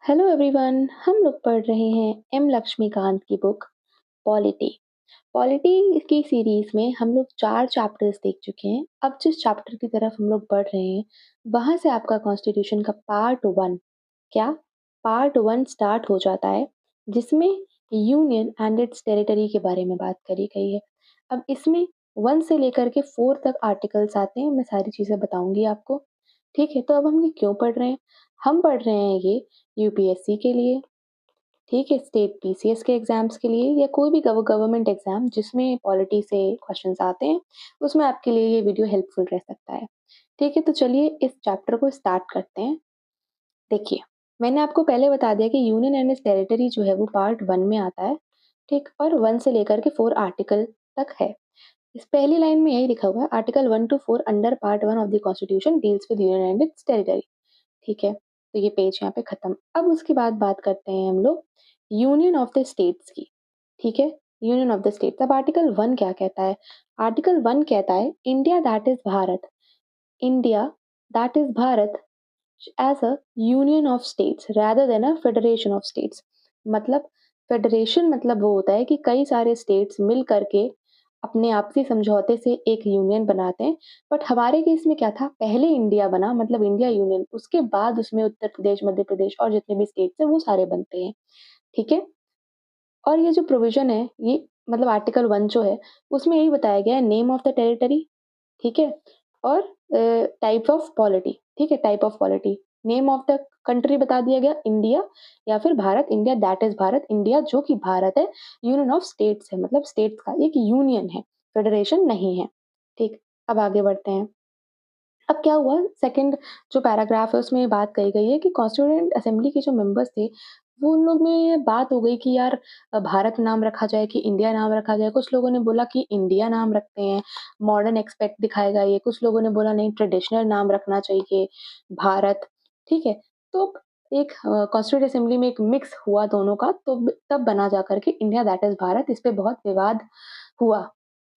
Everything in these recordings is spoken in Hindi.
Hello everyone. हम लोग पढ़ रहे हैं एम लक्ष्मीकांत की बुक पॉलिटी। पॉलिटी की सीरीज में हम लोग 4 चैप्टर्स देख चुके हैं। अब जिस चैप्टर की तरफ हम लोग बढ़ रहे हैं वहाँ से आपका कॉन्स्टिट्यूशन का पार्ट 1 क्या पार्ट 1 स्टार्ट हो जाता है, जिसमें यूनियन एंड इट्स टेरिटरी के बारे में बात करी गई है। अब इसमें 1 से लेकर के 4 तक आर्टिकल्स आते हैं। मैं सारी चीज़ें बताऊंगी आपको। ठीक है, तो अब हम ये क्यों पढ़ रहे हैं? हम पढ़ रहे हैं ये यूपीएससी के लिए, ठीक है, स्टेट पीसीएस के एग्जाम्स के लिए या कोई भी गवर्नमेंट एग्जाम जिसमें पॉलिटी से क्वेश्चंस आते हैं, उसमें आपके लिए ये वीडियो हेल्पफुल रह सकता है। ठीक है, तो चलिए इस चैप्टर को स्टार्ट करते हैं। देखिए, मैंने आपको पहले बता दिया कि यूनियन एंड इट्स टेरिटरी जो है वो पार्ट 1 में आता है। ठीक, और 1 से लेकर के 4 आर्टिकल तक है। इस पहली लाइन में यही लिखा हुआ है, article 1 to 4 under part 1 of the constitution deals with union and its territory. ठीक है, तो ये पेज यहाँ पे खत्म। अब उसके बाद बात करते हैं हम लोग यूनियन ऑफ द स्टेट्स की। ठीक है, यूनियन ऑफ द स्टेट्स। अब आर्टिकल 1 क्या कहता है? आर्टिकल 1 कहता है India that is Bharat, India that is Bharat as a union of states rather than a federation of states. मतलब फेडरेशन मतलब वो होता है कि कई सारे स्टेट्स मिल करके अपने आपसी समझौते से एक यूनियन बनाते हैं। बट हमारे केस में क्या था, पहले इंडिया बना मतलब इंडिया यूनियन, उसके बाद उसमें उत्तर प्रदेश, मध्य प्रदेश और जितने भी स्टेट्स हैं वो सारे बनते हैं। ठीक है, और ये जो प्रोविजन है ये मतलब आर्टिकल 1 जो है उसमें यही बताया गया है, नेम ऑफ द टेरिटरी, ठीक है, और टाइप ऑफ पॉलिटी। ठीक है, type of polity, name of the country बता दिया गया इंडिया या फिर Bharat, India that is Bharat, India जो कि भारत है, यूनियन ऑफ स्टेट्स है मतलब स्टेट्स का एक यूनियन है, फेडरेशन नहीं है। ठीक, अब आगे बढ़ते हैं। अब क्या हुआ, सेकंड जो पैराग्राफ है उसमें ये बात कही गई है कि कॉन्स्टिट्यूएंट असेंबली के जो मेंबर्स थे वो उन लोग में ये बात हो गई कि यार भारत नाम रखा जाए कि इंडिया नाम रखा जाए। कुछ लोगों ने बोला कि इंडिया नाम रखते हैं, मॉडर्न एक्सपेक्ट दिखाएगा ये। कुछ लोगों ने बोला नहीं, ट्रेडिशनल नाम रखना चाहिए, भारत। ठीक है, तो एक कॉन्स्टिट्यूएंट असेंबली में एक मिक्स हुआ दोनों का, तो तब बना जा करके इंडिया दैट इज भारत। इस पे बहुत विवाद हुआ।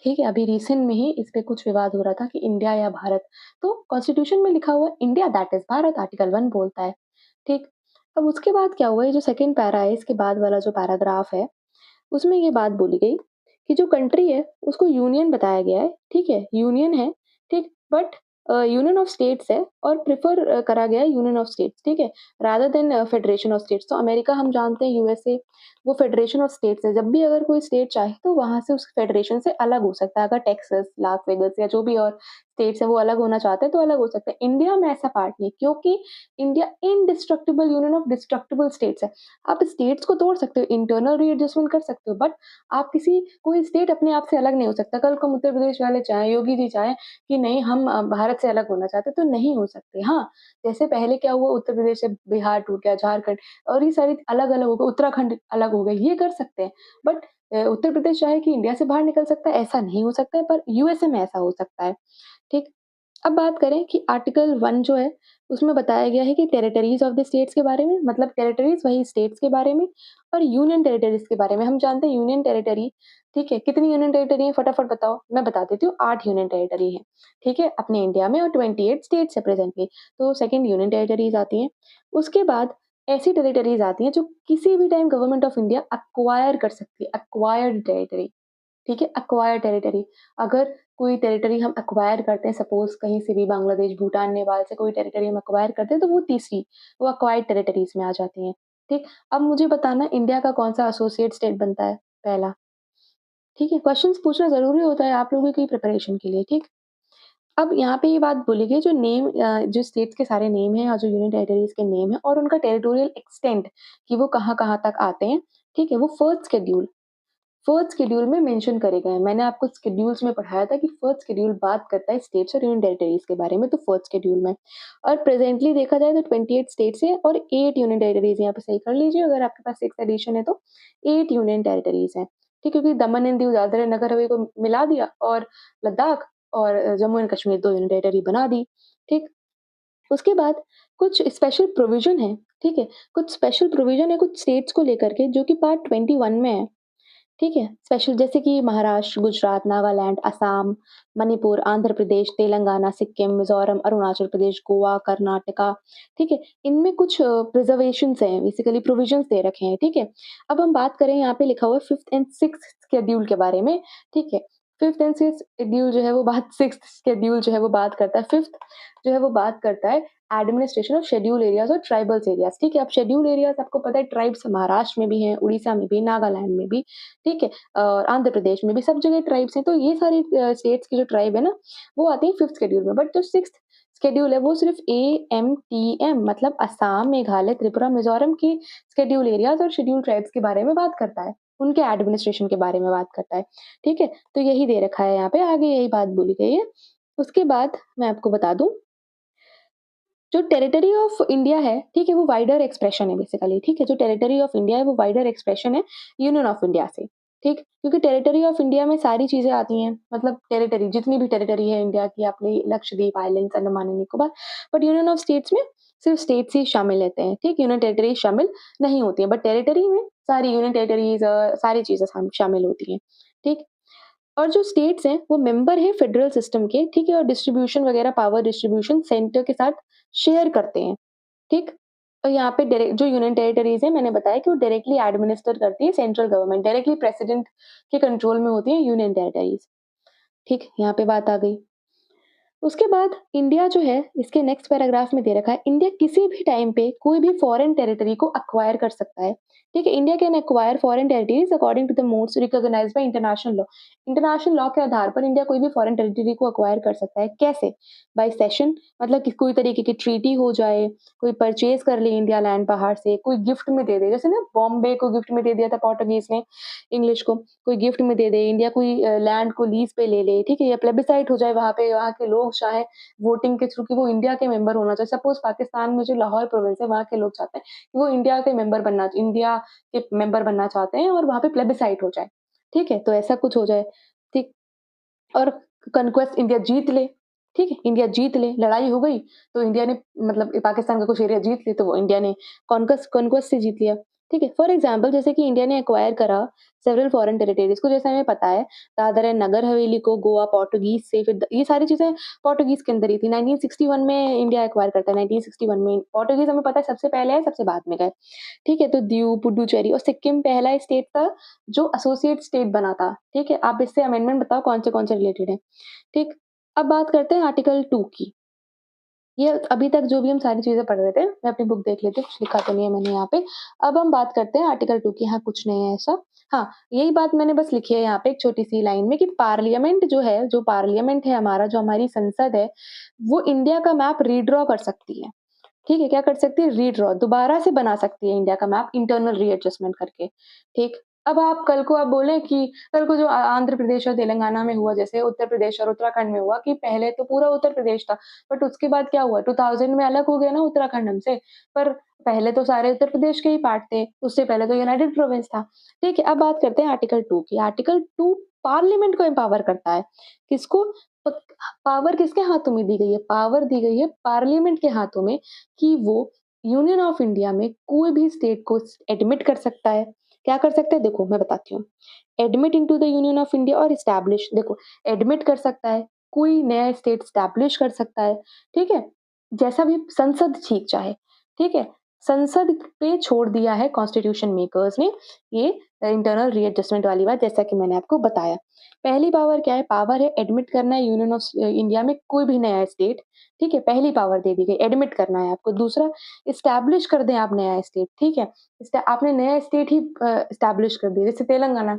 ठीक है, अभी रिसेंट में ही इस पे कुछ विवाद हो रहा था कि इंडिया या भारत। तो कॉन्स्टिट्यूशन में लिखा हुआ है India that is Bharat, article 1 बोलता है। ठीक, अब उसके बाद क्या हुआ, ये जो सेकंड पैरा है इसके बाद वाला जो पैराग्राफ है उसमें ये बात बोली गई कि जो कंट्री है उसको यूनियन बताया गया है। ठीक है, यूनियन है, ठीक, बट यूनियन ऑफ स्टेट्स है और प्रेफर करा गया है यूनियन ऑफ स्टेट्स। ठीक है, rather than federation of states. तो अमेरिका हम जानते हैं, यूएसए, वो फेडरेशन ऑफ स्टेट्स है। जब भी अगर कोई स्टेट चाहे तो वहां से उस फेडरेशन से अलग हो सकता है। अगर टेक्सास, लास वेगस या जो भी और स्टेट्स है वो अलग होना चाहते हैं तो अलग हो सकता है। इंडिया में ऐसा पार्ट नहीं, क्योंकि India indestructible union of destructible states है। आप स्टेट्स को तोड़ सकते हो, इंटरनल रीएडजस्टमेंट कर सकते हो, बट आप किसी कोई स्टेट अपने आप से अलग नहीं हो सकता। कल को उत्तर प्रदेश वाले चाहें, योगी जी चाहें कि नहीं हम भारत से अलग होना चाहते, तो नहीं हो सकते। हाँ, जैसे पहले क्या हुआ, उत्तर प्रदेश से बिहार टूट गया, झारखंड और ये सारी अलग-अलग हो गए, उत्तराखंड अलग हो गए, ये कर सकते हैं। बट उत्तर प्रदेश चाहे कि इंडिया से बाहर निकल सकता है, ऐसा नहीं हो सकता है, पर यूएसए में ऐसा हो सकता है। ठीक, अब बात करें कि आर्टिकल 1 जो है, उसमें बताया गया है कि टेरिटरीज़ ऑफ द स्टेट्स के बारे में, मतलब टेरिटरीज़ वही स्टेट्स के बारे में, और यूनियन टेरिटरीज़ के बारे में। हम जानते हैं यूनियन टेरिटरी, ठीक है, कितनी यूनियन टेरिटरी है फटाफट बताओ? मैं बता देती हूँ, 8 यूनियन टेरिटरी है, ठीक है, अपने इंडिया में, और 28 स्टेट्स है प्रेज़ेंटली। तो सेकंड यूनियन टेरिटरीज़ आती हैं। उसके बाद ऐसी टेरिटरीज़ आती हैं जो किसी भी time government of India acquire कर सकती है, एक्वायर्ड टेरिटरी। ठीक है, एक्वायर टेरिटरी। अगर कोई टेरिटरी हम एक्वायर करते हैं, सपोज़ कहीं से भी, बांग्लादेश, भूटान, नेपाल से कोई टेरिटरी हम एक्वायर करते हैं, तो वो तीसरी, वो एक्वायर्ड टेरिटरीज़ में आ जाती हैं। ठीक, अब मुझे बताना इंडिया का कौन-सा एसोसिएट स्टेट बनता है? पहला। ठीक है, क्वेश्चंस पूछना ज़रूरी होता है आप लोगों की प्रिपरेशन के लिए। ठीक, अब यहाँ पे ये बात बोली गई, जो नेम जो स्टेट्स के सारे नेम हैं और जो यूनियन टेरिटरीज़ के नेम हैं और उनका टेरिटोरियल एक्सटेंट कि वो कहाँ-कहाँ तक आते हैं, ठीक है, वो फर्स्ट शेड्यूल में मेंशन करे गए हैं। मैंने आपको शेड्यूल्स में पढ़ाया था कि फर्स्ट शेड्यूल बात करता है स्टेट्स और यूनियन टेरिटरीज के बारे में, तो फर्स्ट शेड्यूल में। और प्रेजेंटली देखा जाए तो 28 स्टेट्स हैं और 8 यूनियन टेरिटरीज, यहाँ पे सही कर लीजिए अगर आपके पास 6th एडिशन है तो 8 यूनियन टेरिटरीज हैं। ठीक, क्योंकि दमन एंड दीव, दादरा नगर हवेली को मिला दिया और लद्दाख और Jammu and Kashmir 2 union territory बना दी। ठीक, उसके बाद कुछ स्पेशल प्रोविजन है, ठीक है, कुछ स्पेशल प्रोविजन है कुछ स्टेट्स को लेकर के जो कि पार्ट 21 में है। ठीक है? स्पेशल जैसे कि महाराष्ट्र, गुजरात, नागालैंड, असम, मणिपुर, आंध्र प्रदेश, तेलंगाना, सिक्किम, मिज़ोरम, अरुणाचल प्रदेश, गोवा, कर्नाटका, ठीक है? इनमें कुछ प्रिज़र्वेशंस हैं, बेसिकली प्रोविजंस दे रखे हैं, ठीक है? अब हम बात करें यहाँ पे लिखा हुआ है 5th एंड 6th शेड्यूल के बारे में, ठीक है? 5th एंड 6th शेड्यूल जो है वो बात 6th शेड्यूल जो है वो बात करता है 5th जो है वो बात करता है एडमिनिस्ट्रेशन ऑफ शेड्यूल एरियाज़ और ट्राइबल्स एरियाज़, ठीक है? अब शेड्यूल एरियाज़ आपको पता है ट्राइब्स महाराष्ट्र में भी हैं, उड़ीसा में भी, नागालैंड में भी, ठीक है? और आंध्र प्रदेश में भी सब जगह ट्राइब्स हैं, तो ये सारी स्टेट्स की जो ट्राइब है ना, वो आती है 5th शेड्यूल में। बट जो 6th शेड्यूल है वो सिर्फ़ एएमटीएम मतलब असम, मेघालय, त्रिपुरा, मिज़ोरम की शेड्यूल एरियाज़ और शेड्यूल ट्राइब्स के बारे में बात करता है। उनके एडमिनिस्ट्रेशन के बारे में बात करता है, ठीक है? तो यही दे रखा है यहाँ पे, आगे यही बात बोली गई है। उसके बाद मैं आपको बता दूँ जो टेरिटरी ऑफ इंडिया है, ठीक है? वो वाइडर एक्सप्रेशन है बेसिकली, ठीक है? जो टेरिटरी ऑफ इंडिया है वो वाइडर एक्सप्रेशन है यूनियन ऑफ इंडिया से, ठीक? क्योंकि टेरिटरी ऑफ इंडिया में सारी चीज़ें आती हैं, मतलब टेरिटरी जितनी भी टेरिटरी है इंडिया की अपनी Lakshadweep, islands, Andaman and Nicobar, but union of states में सिर्फ स्टेट्स ही शामिल रहते हैं, ठीक? यूनियन टेरिटरीज़ शामिल नहीं होती हैं, बट टेरिटरी में सारी यूनियन टेरिटरीज़ सारी चीज़ें शामिल होती हैं, ठीक? और जो स्टेट्स हैं, वो मेंबर हैं फेडरल सिस्टम के, ठीक है? और डिस्ट्रीब्यूशन वगैरह पावर डिस्ट्रीब्यूशन सेंटर के साथ शेयर करते हैं, ठीक? और यहाँ पे डायरेक्ट जो यूनियन टेरिटरीज़ हैं, मैंने बताया कि वो डायरेक्टली एडमिनिस्टर करती है सेंट्रल गवर्नमेंट, डायरेक्टली प्रेसिडेंट के कंट्रोल में होती हैं यूनियन टेरिटरीज़, ठीक? यहाँ पे बात आ गई। उसके बाद इंडिया जो है, इसके नेक्स्ट पैराग्राफ में दे रखा है, इंडिया किसी भी टाइम पे कोई भी फॉरेन टेरिटरी को एक्वायर कर सकता है। ठीक है? India can acquire foreign territories according to the modes recognised by international law. International law के आधार पर इंडिया कोई भी फॉरेन टेरिटरी को एक्वायर कर सकता है। कैसे? बाय सेशन मतलब कि कोई तरीके की ट्रीटी हो जाए, कोई परचेज़ कर ले इंडिया लैंड बाहर से, कोई गिफ्ट में दे दे। जैसे ना बॉम्बे को गिफ्ट में दे दिया था पोर्टुगीज़ ने इंग्लिश को, कोई गिफ्ट में दे दे, इंडिया कोई लैंड को लीज़ पे ले ले, ठीक है? या प्लेबिसाइट हो जाए वहाँ पे, वहाँ के लोग चाहें वोटिंग के थ्रू कि वो इंडिया के मेंबर होना चाहिए। सपोज़ पाकिस्तान में जो लाहौर प्रोविंस है, वहाँ के लोग चाहते हैं कि वो इंडिया के मेंबर बनना चाहते हैं और वहाँ पे प्लेबिसाइट हो जाए, ठीक है? तो ऐसा कुछ हो जाए, ठीक? और कॉन्क्वेस्ट इंडिया जीत ले, ठीक है? इंडिया जीत ले, लड़ाई हो गई, तो इंडिया ने मतलब पाकिस्तान का कुछ एरिया जीत ली, तो वो इंडिया ने कॉन्क्वेस्ट से जीत लिया, ठीक है? फॉर एग्ज़ाम्पल जैसे कि इंडिया ने एक्वायर करा सेवरल फॉरेन टेरिटरीज़ को, जैसे हमें पता है, दादर एंड नगर हवेली को गोवा पोर्टुगीज़ से फिर द ये सारी चीज़ें पोर्टुगीज़ के अंदर ही थी। 1961 में इंडिया एक्वायर करता है, 1961 में। पोर्टुगीज़ हमें पता है सबसे पहले आए, सबसे बाद में गए, ठीक है? तो दीव, पुडुचेरी और सिक्किम पहला स्टेट था जो एसोसिएट स्टेट बना था, ठीक है? आप इससे अमेंडमेंट बताओ कौन से रिलेटेड है, ठीक? अब बात करते हैं आर्टिकल 2 की। ये अभी तक जो भी हम सारी चीज़ें पढ़ रहे थे, मैं अपनी बुक देख लेती हूँ, कुछ लिखा तो नहीं है मैंने यहाँ पे। अब हम बात करते हैं आर्टिकल 2 की। हाँ, कुछ नहीं है ऐसा। हाँ, यही बात मैंने बस लिखी है यहाँ पे एक छोटी-सी लाइन में कि पार्लियामेंट जो है, जो पार्लियामेंट है हमारा, जो हमारी संसद है, वो इंडिया का मैप रीड्रॉ कर सकती है। ठीक है, क्या कर सकती है? रीड्रॉ, दोबारा से बना सकती है इंडिया का मैप इंटरनल रीएडजस्टमेंट करके, ठीक? अब आप कल को आप बोलें कि कल को जो आंध्र प्रदेश और तेलंगाना में हुआ, जैसे उत्तर प्रदेश और उत्तराखंड में हुआ कि पहले तो पूरा उत्तर प्रदेश था, बट उसके बाद क्या हुआ 2000 में अलग हो गया ना उत्तराखंड हमसे, पर पहले तो सारे उत्तर प्रदेश के ही पार्ट थे, उससे पहले तो यूनाइटेड प्रोविंस था, ठीक है? अब बात करते हैं आर्टिकल 2 की। आर्टिकल 2 पार्लियामेंट को एम्पावर करता है, किसको? प पावर किसके हाथों में दी गई है? पावर दी गई है पार्लियामेंट के हाथों में कि वो यूनियन ऑफ इंडिया में कोई भी स्टेट को एडमिट कर सकता है। क्या कर सकता है? देखो मैं बताती हूँ। Admit into the union of India और एस्टैब्लिश, देखो एडमिट कर सकता है, कोई नया स्टेट एस्टैब्लिश कर सकता है, ठीक है? जैसा भी संसद ठीक चाहे, ठीक है? संसद पे छोड़ दिया है कॉन्स्टिट्यूशन मेकर्स ने ये इंटरनल रीएडजस्टमेंट वाली बात, जैसा कि मैंने आपको बताया। पहली पावर क्या है? पावर है एडमिट करना है यूनियन ऑफ इंडिया में कोई भी नया स्टेट, ठीक है? पहली पावर दे दी गई, एडमिट करना है आपको। दूसरा, एस्टैब्लिश कर दें आप नया स्टेट, ठीक है? आपने नया स्टेट ही एस्टैब्लिश कर दिया, जैसे तेलंगाना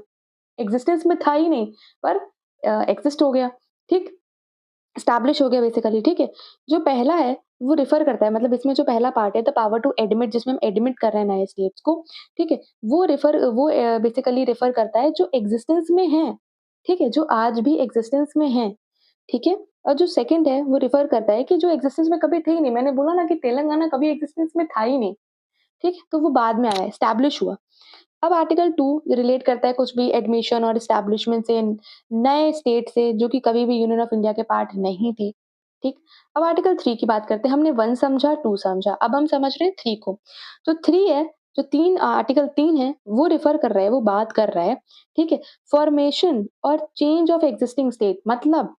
एक्जिस्टेंस में था ही नहीं, पर एक्जिस्ट हो गया, ठीक? एस्टैब्लिश हो गया बेसिकली, ठीक है? जो पहला है, वो रिफर करता है, मतलब इसमें जो पहला पार्ट है द पावर टू एडमिट, जिसमें हम एडमिट कर रहे हैं नए स्टेट्स को, ठीक है? वो बेसिकली रिफर करता है जो एक्जिस्टेंस में हैं, ठीक है? जो आज भी एक्जिस्टेंस में हैं, ठीक है? और जो सेकंड है, वो रिफर करता है कि जो एक्जिस्टेंस में कभी थे ही नहीं। मैंने बोला ना कि तेलंगाना कभी एक्जिस्टेंस में था ही नहीं, ठीक है? तो वो बाद में आया, एस्टैब्लिश हुआ। अब आर्टिकल 2 रिलेट करता है कुछ भी एडमिशन और एस्टैब्लिशमेंट से नए स्टेट से जो कि कभी भी यूनियन ऑफ इंडिया के पार्ट नहीं थे, ठीक? अब आर्टिकल 3 की बात करते हैं। हमने 1 समझा, 2 समझा, अब हम समझ रहे हैं 3 को। जो 3 है, जो 3 आर्टिकल 3 है वो रेफ़र कर रहा है, वो बात कर रहा है, ठीक है? फ़ॉर्मेशन और चेंज ऑफ एक्जिस्टिंग स्टेट मतलब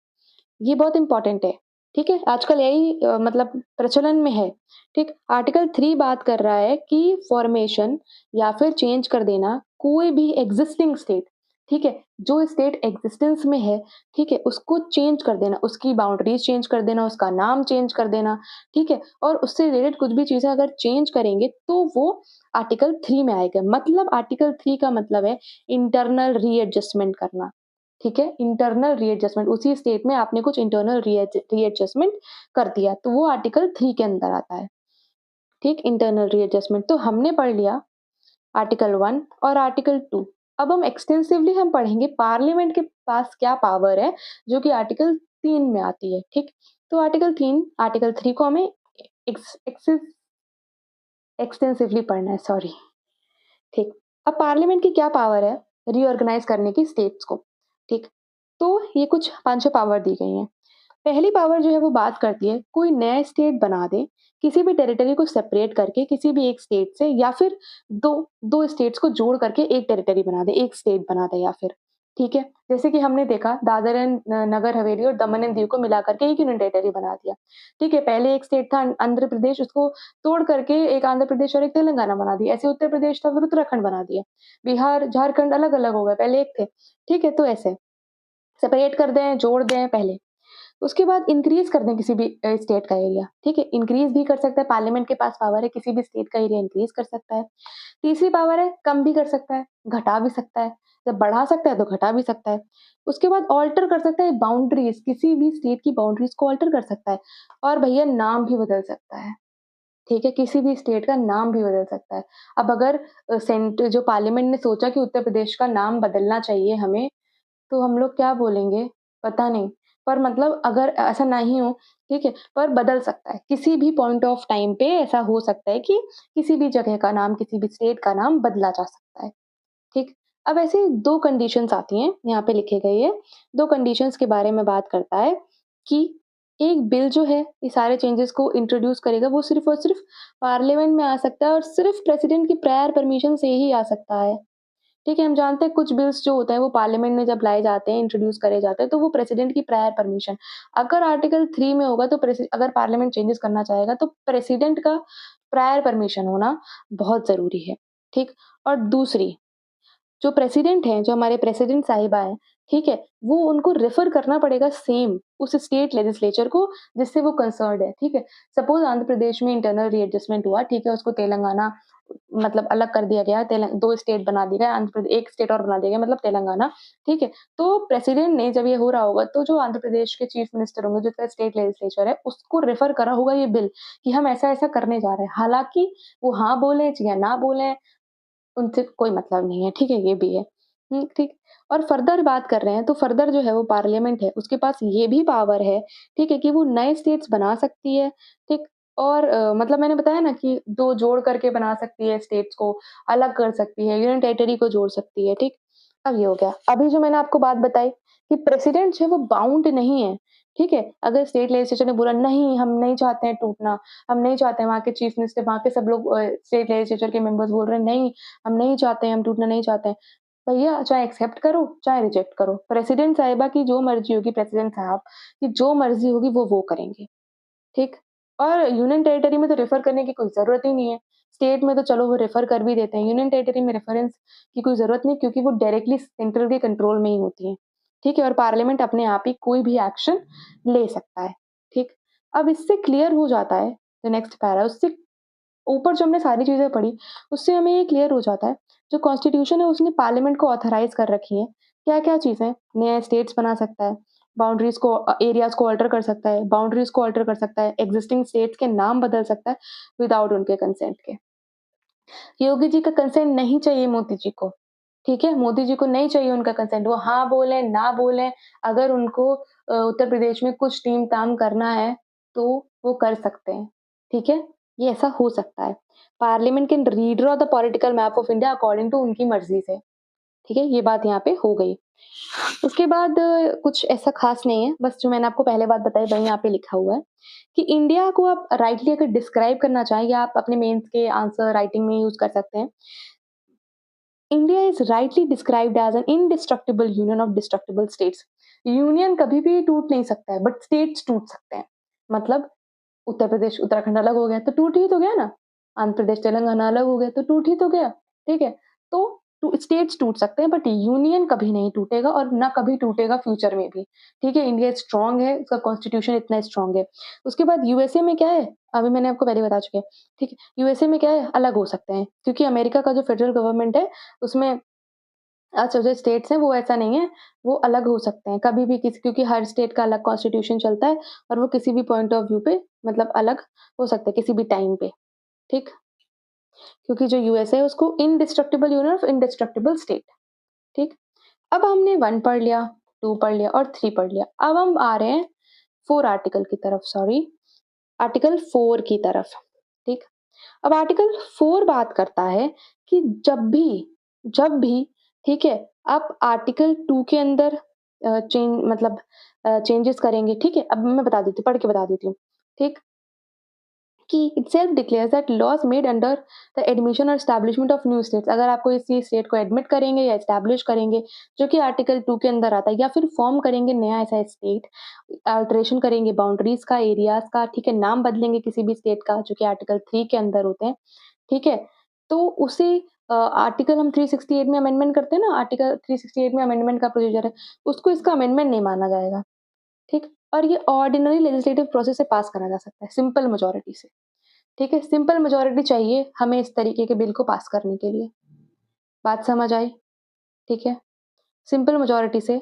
ये बहुत इम्पोर्टेंट है, ठीक है? आजकल यही मतलब प्रचलन में है, ठीक? आर्टिकल 3 बात कर रहा है कि फ़ॉर्मेशन या फिर चेंज कर देना कोई भी एक्जिस्टिंग स्टेट, ठीक है? जो स्टेट एक्जिस्टेंस में है, ठीक है? उसको चेंज कर देना, उसकी बाउंड्रीज़ चेंज कर देना, उसका नाम चेंज कर देना, ठीक है? और उससे रिलेटेड कुछ भी चीज़ें अगर चेंज करेंगे तो वो आर्टिकल 3 में आएगा। मतलब आर्टिकल 3 का मतलब है इंटरनल रीएडजस्टमेंट करना। ठीक है? इंटरनल रीएडजस्टमेंट उसी स्टेट में आपने कुछ इंटरनल रीएडजस्टमेंट कर दिया, तो वो आर्टिकल 3 के अंदर आता है। ठीक? इंटरनल रीएडजस्टमेंट तो हमने पढ़ लिया आर्टिकल 1 और आर्टिकल 2। अब हम एक्सटेंसिवली हम पढ़ेंगे पार्लियामेंट के पास क्या पावर है, जो कि आर्टिकल 3 में आती है, ठीक? तो आर्टिकल 3 को हमें एक्स एक्सेस एक्सटेंसिवली पढ़ना है, सॉरी। ठीक। अब पार्लियामेंट की क्या पावर है रीऑर्गेनाइज़ करने की स्टेट्स को, ठीक? तो ये कुछ 5-6 पावर दी गई हैं। पहली पावर जो है वो बात करती है कोई नया स्टेट बना दे, किसी भी टेरिटरी को सेपरेट करके किसी भी एक स्टेट से या फिर 2 स्टेट्स को जोड़ करके एक टेरिटरी बना दे, एक स्टेट बना दे या फिर, ठीक है? जैसे कि हमने देखा दादर एंड नगर हवेली और दमन एंड दीव को मिला करके एक यूनियन टेरिटरी बना दिया, ठीक है? पहले एक स्टेट था आंध्र प्रदेश उसको तोड़ करके एक आंध्र प्रदेश और एक तेलंगाना बना दिया, ऐसे उत्तर प्रदेश था फिर उत्तराखंड बना दिया, बिहार, झारखंड अलग-अलग हो गए, पहले एक थे, ठीक है? तो ऐसे सेपरेट कर दें, जोड़ दें पहले। उसके बाद इंक्रीज़ कर दें किसी भी स्टेट का एरिया, ठीक है? इंक्रीज़ भी कर सकता है, पार्लियामेंट के पास पावर है, किसी भी स्टेट का एरिया इंक्रीज़ कर सकता है। तीसरी पावर है, कम भी कर सकता है, घटा भी सकता है। जब बढ़ा सकता है, तो घटा भी सकता है। उसके बाद ऑल्टर कर सकता है बाउंड्रीज़, किसी भी स्टेट की बाउंड्रीज़ को ऑल्टर कर सकता है और भैया नाम भी बदल सकता है, ठीक है? किसी भी स्टेट का नाम भी बदल सकता है। अब अगर जो पार्लियामेंट ने सोचा कि उत्तर प्रदेश का नाम बदलना चाहिए हमें, तो हम लोग क्या बोलेंगे? पता नहीं। पर मतलब अगर ऐसा नहीं हो, ठीक है? पर बदल सकता है। किसी भी पॉइंट ऑफ टाइम पे ऐसा हो सकता है कि किसी भी जगह का नाम, किसी भी स्टेट का नाम बदला जा सकता है, ठीक? अब ऐसे 2 कंडीशंस आती हैं, यहाँ पे लिखे गए हैं। 2 कंडीशंस के बारे में बात करता है कि एक बिल जो है, ये सारे चेंजेज़ को इंट्रोड्यूस करेगा, वो सिर्फ़ और सिर्फ़ पार्लियामेंट में आ सकता है और सिर्फ़ प्रेसिडेंट की प्रायर परमिशन से ही आ सकता है। ठीक है, हम जानते हैं कुछ बिल्स जो होते हैं वो पार्लियामेंट में जब लाए जाते हैं, इंट्रोड्यूस करे जाते हैं, तो वो प्रेसिडेंट की प्रायर परमिशन अगर आर्टिकल 3 में होगा तो अगर पार्लियामेंट चेंजेस करना चाहेगा तो प्रेसिडेंट का प्रायर परमिशन होना बहुत ज़रूरी है, ठीक? और दूसरी जो प्रेसिडेंट हैं, जो हमारे प्रेसिडेंट साहिबा हैं, ठीक है? वो उनको रेफर करना पड़ेगा सेम उस स्टेट लेजिस्लेचर को जिससे वो कंसर्न्ड है, ठीक है? सपोज़ आंध्र प्रदेश में इंटरनल रीएडजस्टमेंट हुआ, ठीक है? उसको तेलंगाना मतलब अलग कर दिया गया, 2 स्टेट बना दिया गया, आंध्र प्रदे 1 स्टेट और बना दिया गया मतलब तेलंगाना, ठीक है? तो प्रेसिडेंट ने जब ये हो रहा होगा, तो जो आंध्र प्रदेश के चीफ मिनिस्टर होंगे, जो स्टेट लेजिस्लेचर है, उसको रेफर करा होगा ये बिल कि हम ऐसा-ऐसा करने जा रहे हैं। हालाँकि वो हाँ बोलें या ना बोलें उनसे कोई मतलब नहीं है, ठीक है? ये भी है। ठीक। और फर्दर बात कर रहे हैं, तो फर्दर जो है वो पार्लियामेंट है, उसके पास ये भी पावर है, ठीक है? कि वो नए स्टेट्स बना सकती है, ठीक? और मतलब मैंने बताया ना कि 2 जोड़ करके बना सकती है स्टेट्स को, अलग कर सकती है, यूनियन टेरिटरी को जोड़ सकती है, ठीक? अब ये हो गया। अभी जो मैंने आपको बात बताई कि प्रेसिडेंट जो है वो बाउंड नहीं है, ठीक है? अगर स्टेट लेजिस्लेचर ने बोला नहीं हम नहीं चाहते हैं टूटना, हम नहीं चाहते हैं वहाँ के चीफ मिनिस्टर वहाँ के सब लोग स्टेट लेजिस्लेचर के मेंबर्स बोल रहे हैं नहीं, हम नहीं चाहते हैं, हम टूटना नहीं चाहते हैं। भैया चाहे एक्सेप्ट करो, चाहे रिजेक्ट करो। प्रेसिडेंट साहिबा की जो मर्ज़ी होगी प्रेसिडेंट साहब की जो मर्ज़ी होगी वो करेंगे, ठीक? और यूनियन टेरिटरी में तो रेफर करने की कोई ज़रूरत ही नहीं है। स्टेट में तो चलो वो रेफर कर भी देते हैं, यूनियन टेरिटरी में रेफरेंस की कोई ज़रूरत नहीं क्योंकि वो डायरेक्टली सेंट्रल के कंट्रोल में ही होती हैं, ठीक है? और पार्लियामेंट अपने आप ही कोई भी एक्शन ले सकता है, ठीक? अब इससे क्लियर हो जाता है जो नेक्स्ट पैरा उससे ऊपर जो हमने सारी चीज़ें पढ़ी, उससे हमें ये क्लियर हो जाता है, जो कॉन्स्टिट्यूशन है उसने पार्लियामेंट को ऑथराइज़ कर रखी है। क्या-क्या चीज़ें? नए स्टेट्स बना सकता है, बाउंड्रीज़ को एरियाज़ को अल्टर कर सकता है, बाउंड्रीज़ को अल्टर कर सकता है, एक्जिस्टिंग स्टेट्स के नाम बदल सकता है विदाउट उनके कंसेंट के। योगी जी का कंसेंट नहीं चाहिए मोदी जी को, ठीक है? मोदी जी को नहीं चाहिए उनका कंसेंट, वो हाँ बोलें, ना बोलें, अगर उनको उत्तर प्रदेश में कुछ टीम-टाम करना है, तो वो कर सकते हैं, ठीक है? ये ऐसा हो सकता है। Parliament can redraw the political map of India according to उनकी मर्ज़ी से, ठीक है? ये बात यहाँ पे हो गई। उसके बाद कुछ ऐसा ख़ास नहीं है, बस जो मैंने आपको पहले बात बताई वही यहाँ पे लिखा हुआ है कि इंडिया को आप राइटली अगर डिस्क्राइब करना चाहें या आप अपने मेंस के आंसर राइटिंग में यूज़ कर सकते हैं। India is rightly described as an indestructible union of destructible states. Union कभी भी टूट नहीं सकता है, बट स्टेट्स टूट सकते हैं। मतलब उत्तर प्रदेश, उत्तराखंड अलग हो गया तो टूट ही तो गया ना। आंध्र प्रदेश, तेलंगाना अलग हो गया तो टूट ही तो गया, ठीक है? तो स्टेट्स टूट सकते हैं बट यूनियन कभी नहीं टूटेगा और ना कभी टूटेगा फ्यूचर में भी, ठीक है? इंडिया स्ट्रॉन्ग है, उसका कॉन्स्टिट्यूशन इतना स्ट्रॉन्ग है। उसके बाद यूएसए में क्या है, अभी मैंने आपको पहले बता चुकी हूँ, ठीक है? यूएसए में क्या है, अलग हो सकते हैं क्योंकि अमेरिका का जो फेडरल गवर्नमेंट है उसमें अच्छा, जो स्टेट्स हैं वो ऐसा नहीं है, वो अलग हो सकते हैं, कभी भी किसी क्योंकि हर स्टेट का अलग कॉन्स्टिट्यूशन चलता है और वो किसी भी पॉइंट ऑफ व्यू पे मतलब अलग हो सकते हैं, किसी भी टाइम पे, ठीक? क्योंकि जो यूएस है उसको indestructible union of indestructible state, ठीक? अब हमने 1 पढ़ लिया, 2 पढ़ लिया और 3 पढ़ लिया। अब हम आ रहे हैं 4 आर्टिकल की तरफ सॉरी, आर्टिकल 4 की तरफ, ठीक? अब आर्टिकल 4 बात करता है कि जब भी, ठीक है, आप आर्टिकल 2 के अंदर मतलब चेंजेस करेंगे, ठीक है? अब मैं बता देती हूँ, पढ़ के बता देती हूँ, ठीक? कि itself declares that laws made under the admission और एस्टैब्लिशमेंट ऑफ न्यू स्टेट्स, अगर आप कोई स्टेट को एडमिट करेंगे या एस्टैब्लिश करेंगे, जो कि आर्टिकल 2 के अंदर आता है या फिर फॉर्म करेंगे नया ऐसा स्टेट, अल्टरेशन करेंगे बाउंड्रीज़ का, एरियाज़ का, ठीक है? नाम बदलेंगे किसी भी स्टेट का, जो कि आर्टिकल 3 के अंदर होते हैं, ठीक है? तो उसे आर्टिकल हम 368 में अमेंडमेंट करते हैं ना, आर्टिकल 368 में अमेंडमेंट का प्रोसीजर है, उसको इसका अमेंडमेंट नहीं माना जाएगा, ठीक? और ये ऑर्डिनरी लेजिस्लेटिव प्रोसेस से पास करा जा सकता है, सिंपल मेजॉरिटी से, ठीक है? सिंपल मेजॉरिटी चाहिए हमें इस तरीके के बिल को पास करने के लिए। बात समझ आई? ठीक है? सिंपल मेजॉरिटी से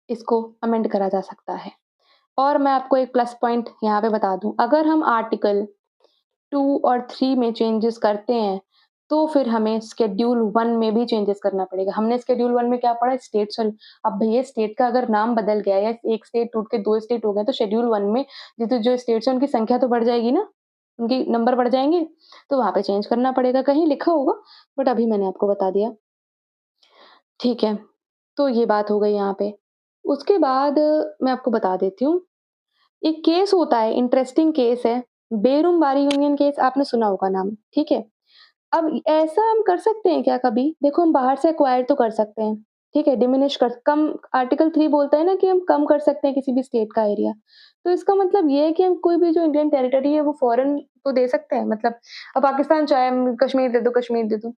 इसको अमेंड करा जा सकता है। और मैं आपको एक प्लस पॉइंट यहाँ पे बता दूँ, अगर हम आर्टिकल 2 और 3 में चेंजेस करते हैं, तो फिर हमें शेड्यूल 1 में भी चेंजेस करना पड़ेगा। हमने शेड्यूल 1 में क्या पढ़ा? स्टेट्स और अब भैया स्टेट का अगर नाम बदल गया या एक स्टेट टूट के 2 स्टेट हो गए, तो शेड्यूल 1 में जो स्टेट्स हैं उनकी संख्या तो बढ़ जाएगी ना, उनके नंबर बढ़ जाएँगे, तो वहाँ पे चेंज करना पड़ेगा। कहीं लिखा होगा, बट अभी मैंने आपको बता दिया। ठीक है, तो ये बात हो गई यहाँ पे। उसके बाद मैं आपको बता देती हूँ, एक केस होता है, इंटरेस्टिंग केस है, बेरुमबारी यूनियन केस, आपने सुना होगा नाम, ठीक है? अब ऐसा हम कर सकते हैं क्या कभी? देखो हम बाहर से एक्वायर तो कर सकते हैं, ठीक है? डिमिनिश कर कम आर्टिकल 3 बोलता है ना कि हम कम कर सकते हैं किसी भी स्टेट का एरिया। तो इसका मतलब ये है कि हम कोई भी जो इंडियन टेरिटरी है वो फ़ॉरेन को दे सकते हैं? मतलब अब पाकिस्तान चाहे हम कश्मीर दे दो,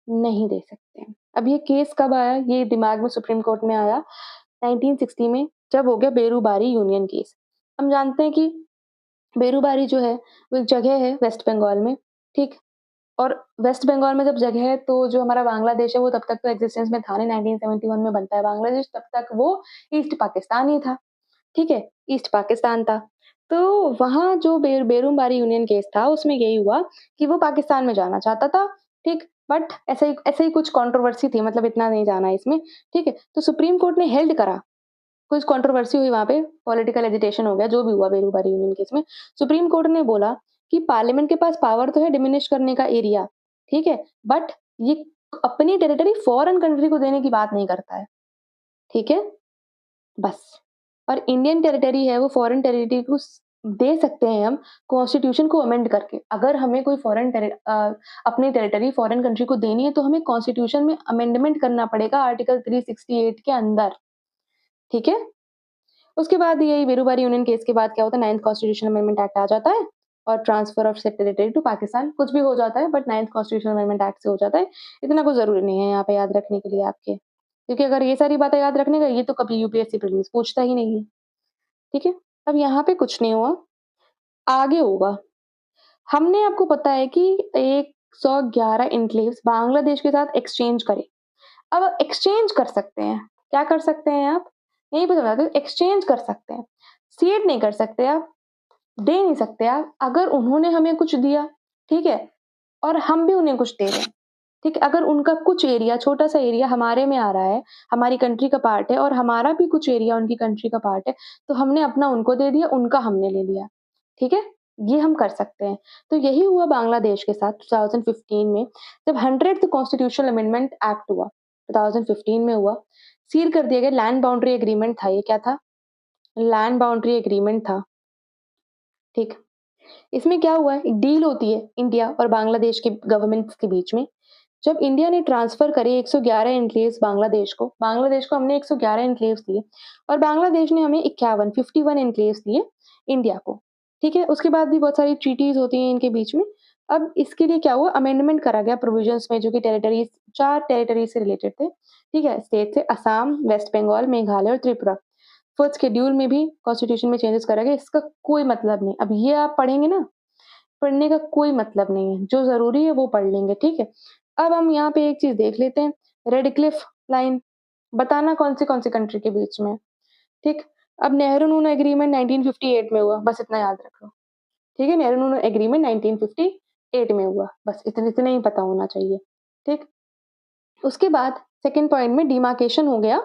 नहीं दे सकते हैं। अब ये केस कब आया? ये दिमाग में सुप्रीम कोर्ट में आया 1960 में, जब हो गया बेरूबारी यूनियन केस। हम जानते हैं कि बेरूबारी जो है, वो एक जगह है वेस्ट बंगाल में, ठीक? और वेस्ट बंगाल में जब जगह है तो जो हमारा बांग्लादेश है वो तब तक तो एक्जिस्टेंस में था नहीं, 1971 में बनता है बांग्लादेश, तब तक वो ईस्ट पाकिस्तान ही था, ठीक है? ईस्ट पाकिस्तान था। तो वहाँ जो बेरूमबारी यूनियन केस था उसमें यही हुआ कि वो पाकिस्तान में जाना चाहता था, ठीक? बट ऐसे ही कुछ कंट्रोवर्सी थी, मतलब इतना नहीं जाना है इसमें, ठीक है? तो सुप्रीम कोर्ट ने हेल्ड करा, कुछ कंट्रोवर्सी हुई वहाँ पे, पॉलिटिकल एजिटेशन हो गया, जो भी हुआ बेरूबारी यूनियन केस में। सुप्रीम कोर्ट ने बोला कि पार्लियामेंट के पास पावर तो है डिमिनिश करने का एरिया, ठीक है? बट ये अपनी टेरिटरी फॉरेन कंट्री को देने की बात नहीं करता है, ठीक है? बस। और इंडियन टेरिटरी है वो फॉरेन टेरिटरी को दे सकते हैं हम कॉन्स्टिट्यूशन को अमेंड करके। अगर हमें कोई अपनी टेरिटरी फॉरेन कंट्री को देनी है तो हमें कॉन्स्टिट्यूशन में अमेंडमेंट करना पड़ेगा आर्टिकल 368 के अंदर, ठीक है? उसके बाद यही वीरूबारी यूनियन केस के बाद क्या होता है, 9th कॉन्स्टिट्यूशनल अमेंडमेंट एक्ट आ जाता है और transfer of set territory to Pakistan, कुछ भी हो जाता है but 9th constitutional amendment act से हो जाता है। इतना कुछ ज़रूरी नहीं है यहाँ पे याद रखने के लिए आपके, क्योंकि अगर ये सारी बातें याद रखने गए, ये तो कभी यूपीएससी प्रीलिम्स पूछता ही नहीं है, ठीक है? अब यहाँ पे कुछ नहीं हुआ, आगे होगा। हमने आपको पता है कि 111 एन्क्लेव्स बांग्लादेश के साथ एक्सचेंज करे। अब एक्सचेंज कर सकते हैं, क्या कर सकते हैं आप? यहीं पे समझाती हूँ, एक्सचेंज कर सकते हैं, सीड नहीं कर सकते आप, दे नहीं सकते आप। अगर उन्होंने हमें कुछ दिया, ठीक है? और हम भी उन्हें कुछ दे रहे हैं, ठीक है? अगर उनका कुछ एरिया, छोटा-सा एरिया हमारे में आ रहा है, हमारी कंट्री का पार्ट है और हमारा भी कुछ एरिया उनकी कंट्री का पार्ट है, तो हमने अपना उनको दे दिया, उनका हमने ले लिया, ठीक है? ये हम कर सकते हैं। तो यही हुआ बांग्लादेश के साथ 2015 में, जब 100th कॉन्स्टिट्यूशनल अमेंडमेंट एक्ट हुआ, 2015 में हुआ। सील कर दिया गया लैंड बाउंड्री एग्रीमेंट था ये, क्या था? लैंड बाउंड्री एग्रीमेंट था, ठीक। इसमें क्या हुआ है, एक डील होती है इंडिया और बांग्लादेश के गवर्नमेंट्स के बीच में। जब इंडिया ने ट्रांसफ़र करे 111 एन्क्लेव्स बांग्लादेश को हमने 111 एन्क्लेव्स दिए और बांग्लादेश ने हमें 51 एन्क्लेव्स दिए इंडिया को, ठीक है? उसके बाद भी बहुत सारी ट्रीटीज़ होती हैं इनके बीच में। अब इसके लिए क्या हुआ, अमेंडमेंट करा गया प्रोविजंस में, जो कि टेरिटरीज़ 4 टेरिटरीज़ से रिलेटेड थे, ठीक है? स्टेट से असम, वेस्ट बंगाल, मेघालय और त्रिपुरा। फर्स्ट शेड्यूल में भी कॉन्स्टिट्यूशन में चेंजेस करा गया, इसका कोई मतलब नहीं। अब ये आप पढ़ेंगे ना, पढ़ने का कोई मतलब नहीं है, जो ज़रूरी है वो पढ़ लेंगे, ठीक है? अब हम यहाँ पे एक चीज़ देख लेते हैं, रेड क्लिफ लाइन, बताना कौन सी कंट्री के बीच में है, ठीक? अब नेहरू-नून एग्रीमेंट 1958 में हुआ, बस इतना याद रख लो, ठीक है? नेहरू-नून एग्रीमेंट 1958 में हुआ, बस इतना ही पता होना चाहिए, ठीक? उसके बाद सेकंड पॉइंट में डिमार्केशन हो गया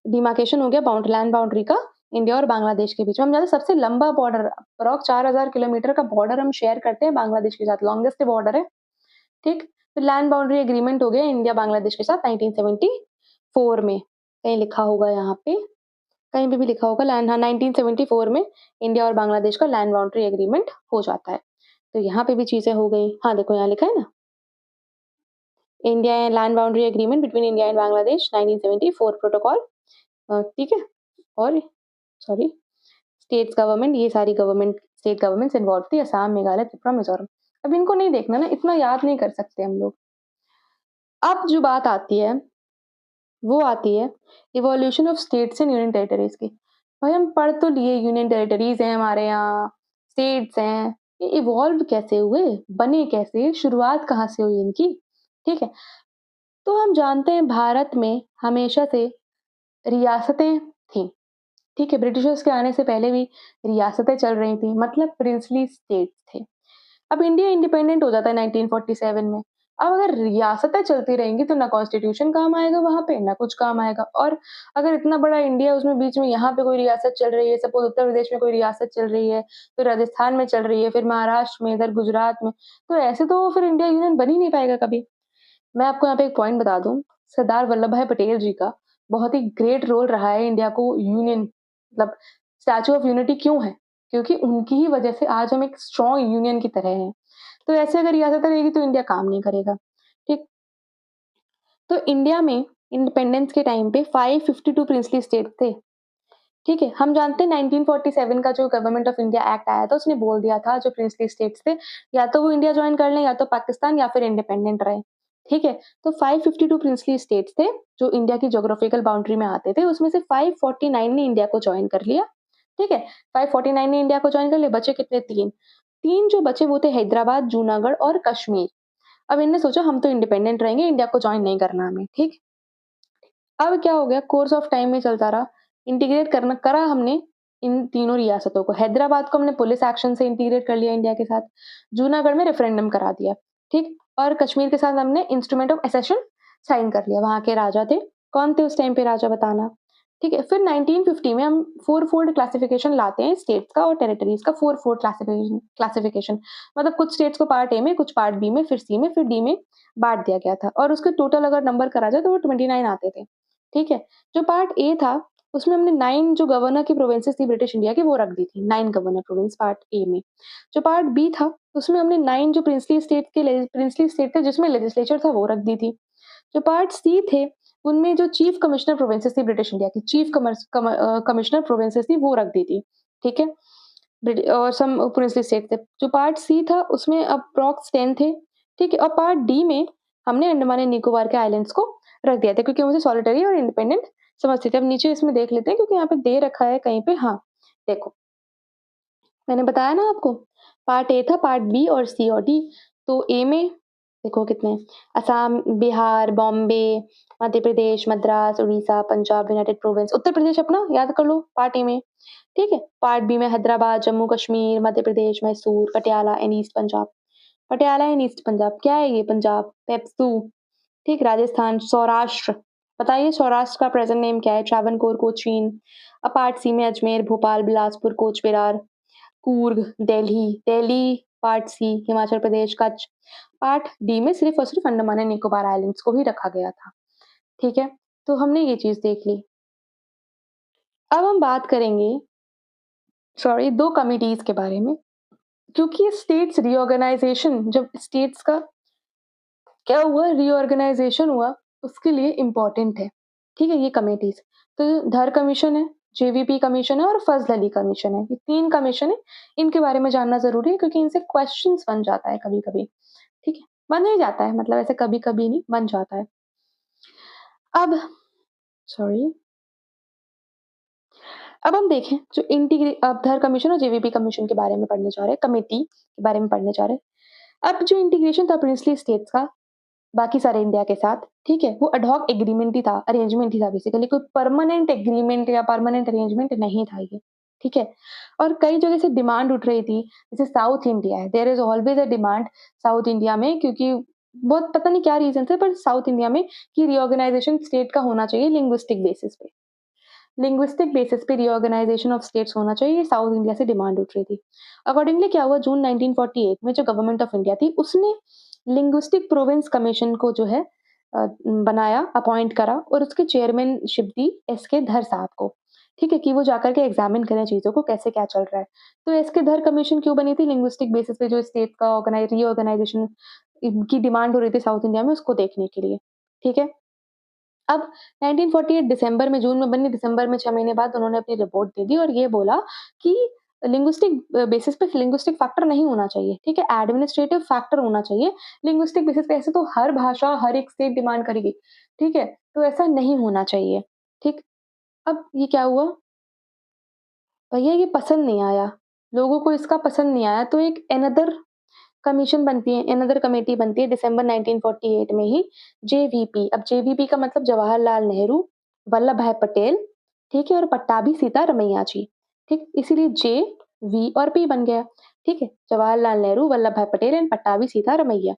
लैंड बाउंड्री का इंडिया और बांग्लादेश के बीच में। हम जानते हैं सबसे लंबा बॉर्डर अप्रॉक्स 4000 किलोमीटर का बॉर्डर हम शेयर करते हैं बांग्लादेश के साथ, लॉन्गेस्ट बॉर्डर है, ठीक? फिर लैंड बाउंड्री एग्रीमेंट हो गया इंडिया बांग्लादेश के साथ 1974 में, कहीं लिखा होगा यहाँ पे, कहीं पे भी लिखा होगा लैंड, हाँ 1974 में इंडिया और बांग्लादेश का लैंड बाउंड्री एग्रीमेंट हो जाता है। तो यहाँ पे भी चीज़ें हो गई। हाँ, देखो यहाँ लिखा है ना, India and land boundary agreement between India and Bangladesh 1974 protocol, ठीक है? और सॉरी, स्टेट्स गवर्नमेंट, ये सारी स्टेट गवर्नमेंट्स इन्वॉल्व थी, असम, मेघालय, त्रिपुरा, मिज़ोरम। अब इनको नहीं देखना ना, इतना याद नहीं कर सकते हम लोग। अब जो बात आती है, वो आती है evolution of states and union territories की। भाई हम पढ़ तो लिए यूनियन टेरिटरीज़ हैं हमारे यहाँ, स्टेट्स हैं, ये इवॉल्व कैसे हुए? बने कैसे? शुरुआत कहाँ से हुई इनकी? ठीक है? तो हम जानते हैं भारत में हमेशा से रियासतें थीं, ठीक है? ब्रिटिशर्स के आने से पहले भी रियासतें चल रही थीं, मतलब प्रिंसली स्टेट्स थे। अब इंडिया इंडिपेंडेंट हो जाता है 1947 में। अब अगर रियासतें चलती रहेंगी तो ना कॉन्स्टिट्यूशन काम आएगा वहाँ पे, ना कुछ काम आएगा। और अगर इतना बड़ा इंडिया है उसमें बीच में यहाँ पे कोई रियासत चल रही है, सपोज़ उत्तर प्रदेश में कोई रियासत चल रही है, फिर राजस्थान में चल रही है, फिर महाराष्ट्र में, इधर गुजरात में, तो ऐसे तो फिर इंडिया यूनियन बन ही नहीं पाएगा कभी। मैं आपको यहाँ पे एक पॉइंट बता दूँ, सरदार वल्लभ भाई पटेल जी का बहुत ही ग्रेट रोल रहा है इंडिया को यूनियन, मतलब स्टैच्यू ऑफ यूनिटी क्यों है? क्योंकि उनकी ही वजह से आज हम एक स्ट्रॉन्ग यूनियन की तरह हैं। तो ऐसे अगर रियासतें रहेगी तो इंडिया काम नहीं करेगा, ठीक? तो इंडिया में इंडिपेंडेंस के टाइम पे 552 प्रिंसली स्टेट थे, ठीक है? हम जानते हैं 1947 का जो गवर्नमेंट ऑफ इंडिया एक्ट आया था, उसने बोल दिया था जो प्रिंसली स्टेट्स थे, या तो वो इंडिया जॉइन कर लें या तो पाकिस्तान या फिर इंडिपेंडेंट रहें, ठीक है? तो 552 प्रिंसली स्टेट्स थे, जो इंडिया की ज्योग्राफिकल बाउंड्री में आते थे, उसमें से 549 ने इंडिया को जॉइन कर लिया, ठीक है? 549 ने इंडिया को जॉइन कर लिया, बचे कितने? 3। 3 जो बचे वो थे हैदराबाद, जूनागढ़ और कश्मीर। अब इनने सोचा हम तो इंडिपेंडेंट रहेंगे, इंडिया को जॉइन नहीं करना हमें, ठीक? अब क्या हो गया, कोर्स ऑफ टाइम में चलता रहा, इंटीग्रेट करना करा हमने इन तीनों रियासतों को। हैदराबाद को हमने पुलिस एक्शन से इंटीग्रेट कर लिया इंडिया के साथ, जूनागढ़ में रेफरेंडम करा दिया, ठीक? और कश्मीर के साथ हमने इंस्ट्रूमेंट ऑफ एसेशन साइन कर लिया। वहाँ के राजा थे, कौन थे उस टाइम पे राजा बताना, ठीक है? फिर 1950 में हम 4 फोल्ड क्लासिफिकेशन लाते हैं स्टेट्स का और टेरिटरीज़ का, 4 फोल्ड क्लासिफिकेशन, मतलब कुछ स्टेट्स को पार्ट ए में, कुछ पार्ट बी में, फिर सी में, फिर डी में बाँट दिया गया था और उसके टोटल अगर नंबर करा जाए तो वो 29 आते थे, ठीक है? जो पार्ट ए था, उसमें हमने 9 जो गवर्नर की प्रोविंसेस थी ब्रिटिश इंडिया की वो रख दी थी, 9 गवर्नर प्रोविंस पार्ट ए में। जो पार्ट बी था, उसमें हमने 9 जो प्रिंसली स्टेट थे जिसमें लेजिस्लेचर था वो रख दी थी। जो पार्ट सी थे, उनमें जो चीफ कमिश्नर प्रोविंसेस थी ब्रिटिश इंडिया की, कमिश्नर प्रोविंसेस थी वो रख दी थी, ठीक है? और सम प्रिंसली स्टेट थे। जो पार्ट सी था उसमें अप्रॉक्स 10 थे, ठीक है? और पार्ट डी में हमने अंडमान एंड निकोबार के आइलैंड्स को रख दिया था क्योंकि मुझे सॉलिटरी और इंडिपेंडेंट समझते थे। अब नीचे इसमें देख लेते हैं क्योंकि यहाँ पे दे रखा है कहीं पे, हाँ, देखो मैंने बताया ना आपको, पार्ट ए था, पार्ट बी और सी और डी। तो ए में देखो कितने हैं, असम, बिहार, बॉम्बे, मध्य प्रदेश, मद्रास, उड़ीसा, पंजाब, यूनाइटेड प्रोविंस, उत्तर प्रदेश अपना याद कर लो पार्ट ए में, ठीक है? पार्ट बी में Hyderabad, Jammu Kashmir, Madhya Pradesh, Mysore, Patiala and East Punjab. Patiala and East Punjab क्या है ये? पंजाब, पेप्सू, ठीक? राजस्थान, सौराष्ट्र, बताइए सौराष्ट्र का प्रेजेंट नेम क्या है? ट्रावनकोर, कोचीन। पार्ट सी में Ajmer, Bhopal, Bilaspur, Cooch Behar, Coorg, Delhi part C, Himachal Pradesh, Kutch. Part D में सिर्फ और सिर्फ अंडमान एंड निकोबार आइलैंड्स को ही रखा गया था, ठीक है? तो हमने ये चीज़ देख ली। अब हम बात करेंगे 2 कमिटीज़ के बारे में, क्योंकि स्टेट्स रीऑर्गनाइज़ेशन जब स्टेट्स का क्या हुआ रीऑर्गनाइज़ेशन हुआ, उसके लिए इम्पोर्टेंट है, ठीक है? ये कमिटीज़। तो धर कमीशन है, जेवीपी कमीशन है और फज़ल अली कमीशन है। ये 3 कमीशन है, इनके बारे में जानना ज़रूरी है क्योंकि इनसे क्वेश्चन्स बन जाता है कभी-कभी, ठीक है? बन ही जाता है मतलब ऐसे कभी-कभी नहीं, बन जाता है। अब सॉरी अब हम देखें जो अब धर कमीशन और जेवीपी कमीशन के बारे में पढ़ने जा रहे हैं, कमेटी के बारे में पढ़ने जा रहे हैं। अब जो इंटीग्रेशन था प्रिंसली स्टेट्स का, बाकी सारे इंडिया के साथ, ठीक है? वो एड हॉक एग्रीमेंट ही था, अरेंजमेंट ही था बेसिकली, कोई परमानेंट एग्रीमेंट या परमानेंट अरेंजमेंट नहीं था ये, ठीक है? और कई जगह से डिमांड उठ रही थी, जैसे साउथ इंडिया है, there is always a demand South India में क्योंकि बहुत पता नहीं क्या रीज़न थे पर साउथ इंडिया में कि रिऑर्गनाइज़ेशन स्टेट का होना चाहिए लिंग्विस्टिक बेसिस पे। लिंग्विस्टिक बेसिस पे रिऑर्गनाइजेशन ऑफ स्टेट्स होना चाहिए, ये साउथ इंडिया से डिमांड उठ रही थी। अकॉर्डिंगली क्या हुआ जून 1948 में जो गवर्नमेंट ऑफ इंडिया थी, उसने लिंग्विस्टिक प्रोविंस कमीशन को जो है बनाया, अपॉइंट करा और उसकी चेयरमैनशिप दी एसके धर साहब को। ठीक है? कि वो जाकर के एग्ज़ामिन करें चीज़ों को कैसे क्या चल रहा है। तो एसके धर कमीशन क्यों बनी थी? लिंग्विस्टिक बेसिस पे जो स्टेट का रीऑर्गनाइजेशन की डिमांड हो रही थी साउथ इंडिया में उसको देखने के लिए। ठीक है? अब 1948 दिसंबर में जून में बनी, दिसंबर में 6 महीने बाद उन्होंने अपनी रिपोर्ट दे दी और ये बोला कि लिंग्विस्टिक बेसिस पे लिंग्विस्टिक फैक्टर नहीं होना चाहिए, ठीक है? एडमिनिस्ट्रेटिव फैक्टर होना चाहिए। लिंग्विस्टिक बेसिस पे ऐसे तो हर भाषा, हर एक स्टेट डिमांड करेगी, ठीक है? तो ऐसा नहीं होना चाहिए, ठीक? अब ये क्या हुआ? भैया ये पसंद नहीं आया, लोगों को इसका पसंद नहीं आया तो एक अनदर कमीशन बनती है, अनदर कमेटी बनती है दिसंबर 1948 में ही जेवीपी। अब जेवीपी का मतलब जवाहरलाल नेहरू, वल्लभ भाई पटेल, ठीक है? और पट्टाभी सीतारमैया जी, ठीक? इसीलिए जे, वी और पी बन गया, ठीक है? जवाहरलाल नेहरू, वल्लभ भाई पटेल एंड पट्टाभी सीतारमैया।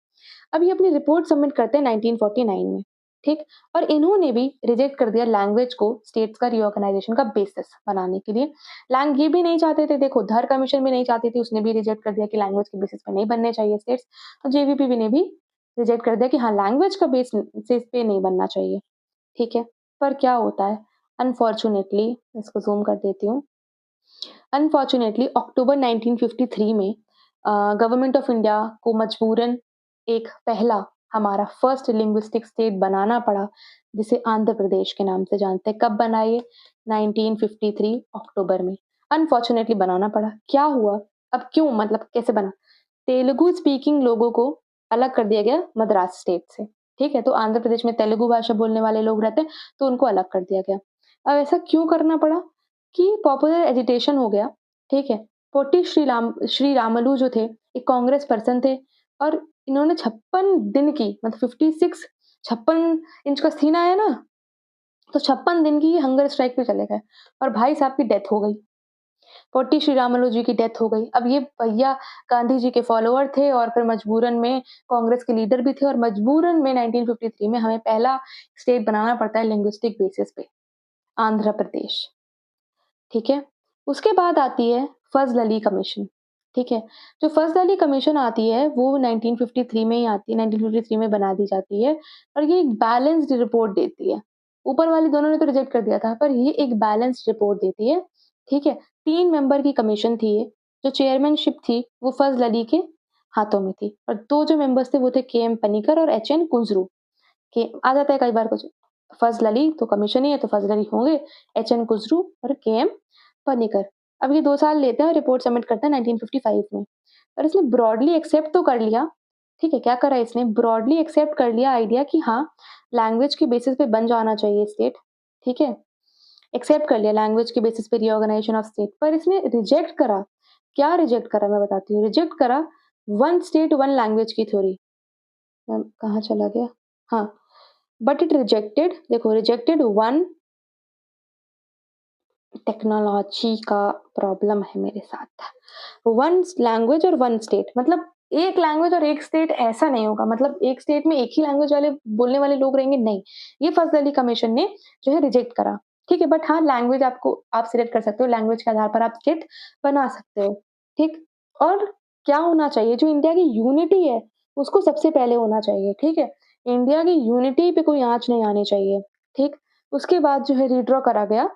अब ये अपनी रिपोर्ट सबमिट करते हैं 1949 में, ठीक? और इन्होंने भी रिजेक्ट कर दिया लैंग्वेज को स्टेट्स का रिऑर्गनाइजेशन का बेसिस बनाने के लिए। लैंग ये भी नहीं चाहते थे देखो, धर कमीशन भी नहीं चाहती थी, उसने भी रिजेक्ट कर दिया कि लैंग्वेज के बेसिस पे नहीं बनने चाहिए स्टेट्स। तो जेवीपी भी ने भी रिजेक्ट कर दिया कि हाँ, लैंग्वेज का बेसिस पे नहीं बनना चाहिए, ठीक है? पर क्या होता है, अनफॉर्च्यूनेटली इसको ज़ूम कर देती हूँ। अनफॉर्च्यूनेटली अक्टूबर 1953 में गवर्नमेंट ऑफ इंडिया को मजबूरन एक पहला हमारा फर्स्ट लिंग्विस्टिक स्टेट बनाना पड़ा, जिसे आंध्र प्रदेश के नाम से जानते हैं। कब बना ये? 1953 अक्टूबर में। अनफॉर्च्यूनेटली बनाना पड़ा। क्या हुआ? अब क्यों मतलब कैसे बना? तेलुगु स्पीकिंग लोगों को अलग कर दिया गया मद्रास स्टेट से, ठीक है? तो आंध्र प्रदेश में तेलुगु भाषा बोलने वाले लोग रहते हैं, तो उनको अलग कर दिया गया। अब ऐसा क्यों करना पड़ा? कि पॉपुलर एजिटेशन हो गया, ठीक है? पोटी श्री रामलू जो थे, एक कांग्रेस पर्सन थे और इन्होंने 56 दिन की मतलब 56 56 इंच का सीन आया ना, तो 56 दिन की हंगर स्ट्राइक पे चले गए और भाई साहब की डेथ हो गई। पोटी श्री रामालू जी की डेथ हो गई। अब ये भैया गांधी जी के फॉलोवर थे और फिर मजबूरन में कांग्रेस के लीडर भी थे और मजबूरन में 1953 में हमें पहला स्टेट बनाना पड़ता है लिंग्विस्टिक बेसिस पे, आंध्र प्रदेश। ठीक है? उसके बाद आती है फ़ज़ल अली कमीशन, ठीक है? जो फ़ज़ल अली कमीशन आती है वो 1953 में ही आती है, 1953 में बना दी जाती है और ये एक बैलेंस्ड रिपोर्ट देती है। ऊपर वाले दोनों ने तो रिजेक्ट कर दिया था, पर ये एक बैलेंस्ड रिपोर्ट देती है, ठीक है? 3 मेंबर की कमीशन थी ये, जो चेयरमैनशिप थी वो फ़ज़ल अली के हाथों में थी और 2 जो मेंबर्स थे वो थे के.एम. पनिकर और एच.एन. कुंजरू। के आ जाता है कई बार कुछ फ़ज़ल अली तो कमीशन ही है तो फ़ज़ल अली होंगे, एच.एन. खुसरू और के.एम. पनिकर। अब ये 2 साल लेते हैं और रिपोर्ट सबमिट करते हैं 1955 में। और इसने ब्रॉडली एक्सेप्ट तो कर लिया, ठीक है? क्या करा इसने ब्रॉडली एक्सेप्ट कर लिया आइडिया कि हाँ, लैंग्वेज के बेसिस पे बन जाना चाहिए स्टेट, ठीक है? एक्सेप्ट कर लिया लैंग्वेज के बेसिस पे रिऑर्गनाइजेशन ऑफ स्टेट पर इसने रिजेक्ट करा। क्या रिजेक्ट करा मैं बताती हूँ। रिजेक्ट करा वन स्टेट वन लैंग्वेज की थ्योरी। कहाँ चला गया? हाँ, बट इट रिजेक्टेड देखो रिजेक्टेड वन टेक्नोलॉजी का प्रॉब्लम है मेरे साथ। वन लैंग्वेज और वन स्टेट मतलब एक लैंग्वेज और एक स्टेट ऐसा नहीं होगा मतलब एक स्टेट में एक ही लैंग्वेज वाले बोलने वाले लोग रहेंगे नहीं। ये फज़ल अली कमीशन ने जो है रिजेक्ट करा। ठीक है? बट हाँ, लैंग्वेज आपको आप सिलेक्ट कर सकते हो, लैंग्वेज के आधार पर आप स्टेट बना सकते हो। ठीक? और क्या होना चाहिए जो इंडिया की यूनिटी है, उसको सबसे पहले होना चाहिए। ठीक है? इंडिया की यूनिटी पे कोई आँच नहीं आनी चाहिए। ठीक? उसके बाद जो है रीड्रॉ करा गया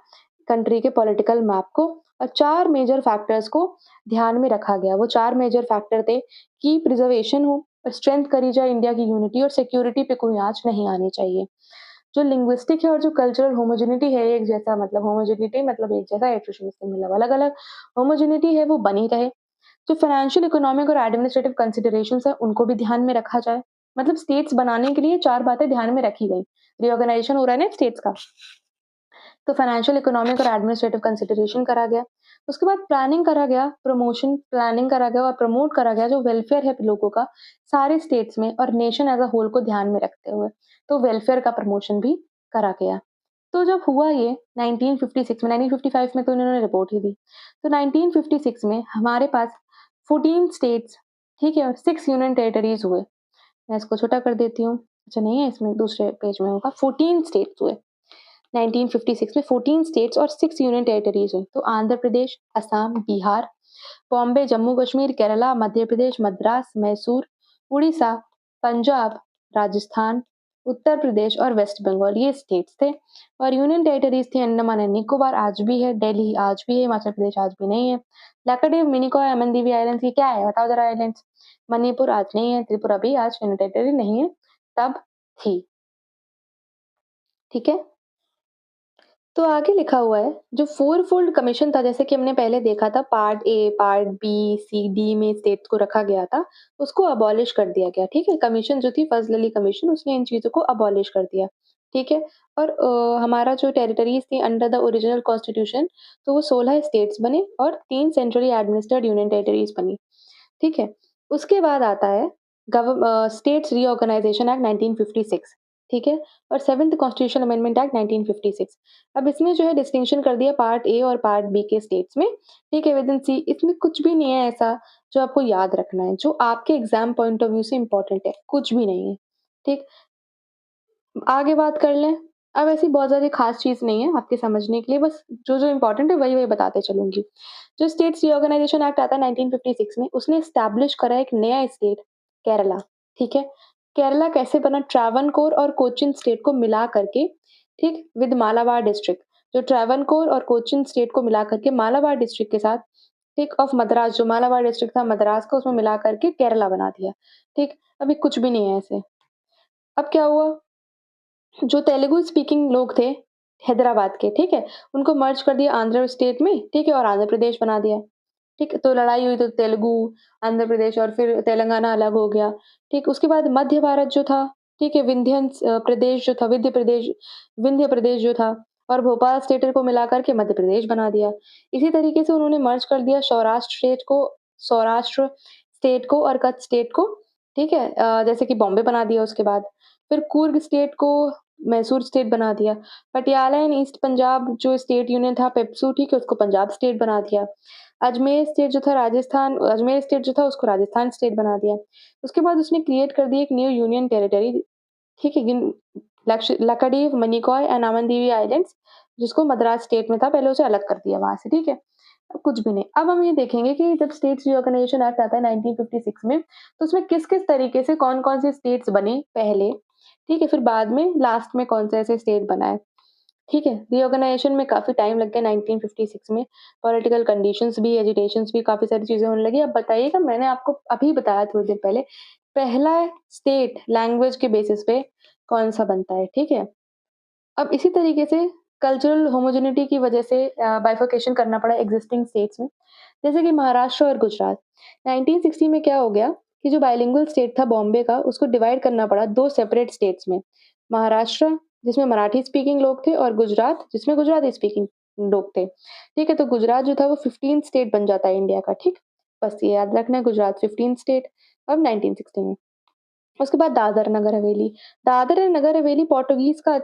कंट्री के पॉलिटिकल मैप को और 4 मेजर फैक्टर्स को ध्यान में रखा गया। वो 4 मेजर फैक्टर थे कि प्रिजर्वेशन हो, स्ट्रेंथ करी जाए इंडिया की यूनिटी और सिक्योरिटी पे कोई आँच नहीं आनी चाहिए। जो लिंग्विस्टिक है और जो कल्चरल होमोजेनिटी है एक जैसा मतलब होमोजेनिटी मतलब एक जैसा हेटेरोजेनिटी मतलब अलग-अलग होमोजेनिटी है वो बनी रहे। जो फाइनेंशियल, इकोनॉमिक और एडमिनिस्ट्रेटिव कंसिडरेशंस है उनको भी ध्यान में रखा जाए। मतलब स्टेट्स बनाने के लिए 4 बातें ध्यान में रखी गई। रिऑर्गेनाइजेशन हो रहा है ना स्टेट्स का। तो फाइनेंशियल, इकोनॉमिक और एडमिनिस्ट्रेटिव कंसिडरेशन करा गया। उसके बाद प्लानिंग करा गया, प्रमोशन प्लानिंग करा गया और प्रमोट करा गया जो वेलफेयर है लोगों का सारे स्टेट्स में और नेशन एज़ अ होल को ध्यान में रखते हुए। तो वेलफेयर का प्रमोशन भी करा गया। तो जब हुआ ये 1956 में 1955 में तो इन्होंने रिपोर्ट ही दी। तो 1956 में हमारे पास 14 स्टेट्स, ठीक है? और 6 यूनियन टेरिटरीज़ हुए। मैं इसको छोटा कर देती हूँ। अच्छा नहीं है इसमें दूसरे पेज में होगा 14 स्टेट्स हुए। 1956 में 14 स्टेट्स और 6 यूनियन टेरिटरीज हुई। तो आंध्र प्रदेश, असम, बिहार, बॉम्बे, जम्मू कश्मीर, केरला, मध्य प्रदेश, मद्रास, मैसूर, उड़ीसा, पंजाब, राजस्थान, उत्तर प्रदेश और वेस्ट बंगाल ये स्टेट्स थे। और यूनियन टेरिटरीज थी अंडमान एंड निकोबार आज भी है, दिल्ली आज भी है, हिमाचल प्रदेश आज भी नहीं है। लक्षद्वीप, मिनिकॉय, अमन दीवी आइलैंड्स ये क्या है बताओ जरा आइलैंड्स। मणिपुर आज नहीं है, त्रिपुरा भी आज यूनियन टेरिटरी नहीं है, तब थी। ठीक है। तो आगे लिखा हुआ है जो फोर फोल्ड कमीशन था जैसे कि हमने पहले देखा था part A, part B, C, D में स्टेट्स को रखा गया था, उसको अबॉलिश कर दिया गया, ठीक है? कमीशन जो थी फजल अली कमीशन उसने इन चीज़ों को अबॉलिश कर दिया, ठीक है? और हमारा जो टेरिटरीज़ थी अंडर द ओरिजिनल कॉन्स्टिट्यूशन तो वो 16 स्टेट्स बने और 3 सेंट्रली एडमिनिस्टर्ड यूनियन टेरिटरीज़ बनी, ठीक है? उसके बाद आता है स्टेट्स रीऑर्गेनाइजेशन एक्ट 1956 ठीक है? और 7th कॉन्स्टिट्यूशन अमेंडमेंट एक्ट 1956 अब इसमें जो है डिस्टिंक्शन कर दिया पार्ट ए और पार्ट बी के स्टेट्स में, ठीक है? विद इन सी इसमें कुछ भी नहीं है ऐसा जो आपको याद रखना है, जो आपके एग्ज़ाम पॉइंट ऑफ व्यू से इम्पोर्टेंट है, कुछ भी नहीं है, ठीक? आगे बात कर लें। अब ऐसी बहुत ज़्यादा ख़ास चीज़ नहीं है आपके समझने के लिए, बस जो-जो इम्पोर्टेंट है वही-वही बताते चलूँगी। जो स्टेट्स रीऑर्गनाइज़ेशन एक्ट आता है 1956 में, उसने एस्टैब्लिश करा एक नया स्टेट केरला, ठीक है? केरला कैसे बना? ट्रावनकोर और कोचीन स्टेट को मिला करके, ठीक? With Malabar district. जो ट्रावनकोर और कोचीन स्टेट को मिला करके मालाबार डिस्ट्रिक्ट के साथ, ठीक? ऑफ मद्रास जो मालाबार डिस्ट्रिक्ट था मद्रास को उसमें मिला करके केरला बना दिया, ठीक? अभी कुछ भी नहीं है ऐसे। अब क्या हुआ? जो तेलुगु स्पीकिंग लोग थे, हैदराबाद के, ठीक है? उनको मर्ज कर दिया आंध्र स्टेट में, ठीक है? और आंध्र प्रदेश बना दिया, ठीक है? तो लड़ाई हुई तो तेलुगु, आंध्र प्रदेश और फिर तेलंगाना अलग हो गया, ठीक? उसके बाद मध्य भारत जो था, ठीक है? प्रदेश जो था विंध्य प्रदेश जो था और भोपाल स्टेट को मिलाकर के मध्य प्रदेश बना दिया। इसी तरीके से उन्होंने मर्ज कर दिया सौराष्ट्र स्टेट को और कच्छ स्टेट को, ठीक है? जैसे कि बॉम्बे बना दिया उसके बाद। फिर कूर्ग स्टेट को मैसूर स्टेट बना दिया। पटियाला एंड ईस्ट पंजाब जो स्टेट यूनियन था पेप्सू ठीक है, उसको पंजाब स्टेट बना दिया। अजमेर स्टेट जो था उसको राजस्थान स्टेट बना दिया। उसके बाद उसने क्रिएट कर दी एक न्यू यूनियन टेरिटरी ठीक है? Lakshadweep, Minicoy and Amindivi islands जिसको मद्रास स्टेट में था पहले उसे अलग कर दिया वहाँ से, ठीक है? अब कुछ भी नहीं। अब हम ये देखेंगे कि जब स्टेट्स रिऑर्गनाइजेशन एक्ट आता है 1956 में, तो उसमें किस-किस तरीके से कौन-कौन से स्टेट्स बने पहले, ठीक है? फिर बाद में लास्ट में कौन से ऐसे स्टेट बना है, ठीक है? रिऑर्गनाइजेशन में काफ़ी टाइम लग गया 1956 में, पॉलिटिकल कंडीशंस भी, एजिटेशंस भी काफ़ी सारी चीज़ें होने लगी। अब बताइएगा मैंने आपको अभी बताया थोड़ी देर पहले, पहला स्टेट लैंग्वेज के बेसिस पे कौन-सा बनता है, ठीक है? अब इसी तरीके से कल्चरल होमोजेनिटी की वजह से बाइफरकेशन करना पड़ा एक्सिस्टिंग स्टेट्स में। जैसे कि महाराष्ट्र और गुजरात। 1960 में क्या हो गया कि जो बाइलिंगुअल स्टेट था बॉम्बे का, उसको डिवाइड करना पड़ा 2 सेपरेट स्टेट्स में। महाराष्ट्र जिसमें मराठी स्पीकिंग लोग थे और गुजरात जिसमें गुजराती स्पीकिंग लोग थे। ठीक है? तो गुजरात जो था वो 15 स्टेट बन जाता है इंडिया का, ठीक? बस ये याद रखना है गुजरात 15 स्टेट अब 1960 में। उसके बाद दादर नगर हवेली। दादर एंड नगर हवेली पोर्टुगीज़ का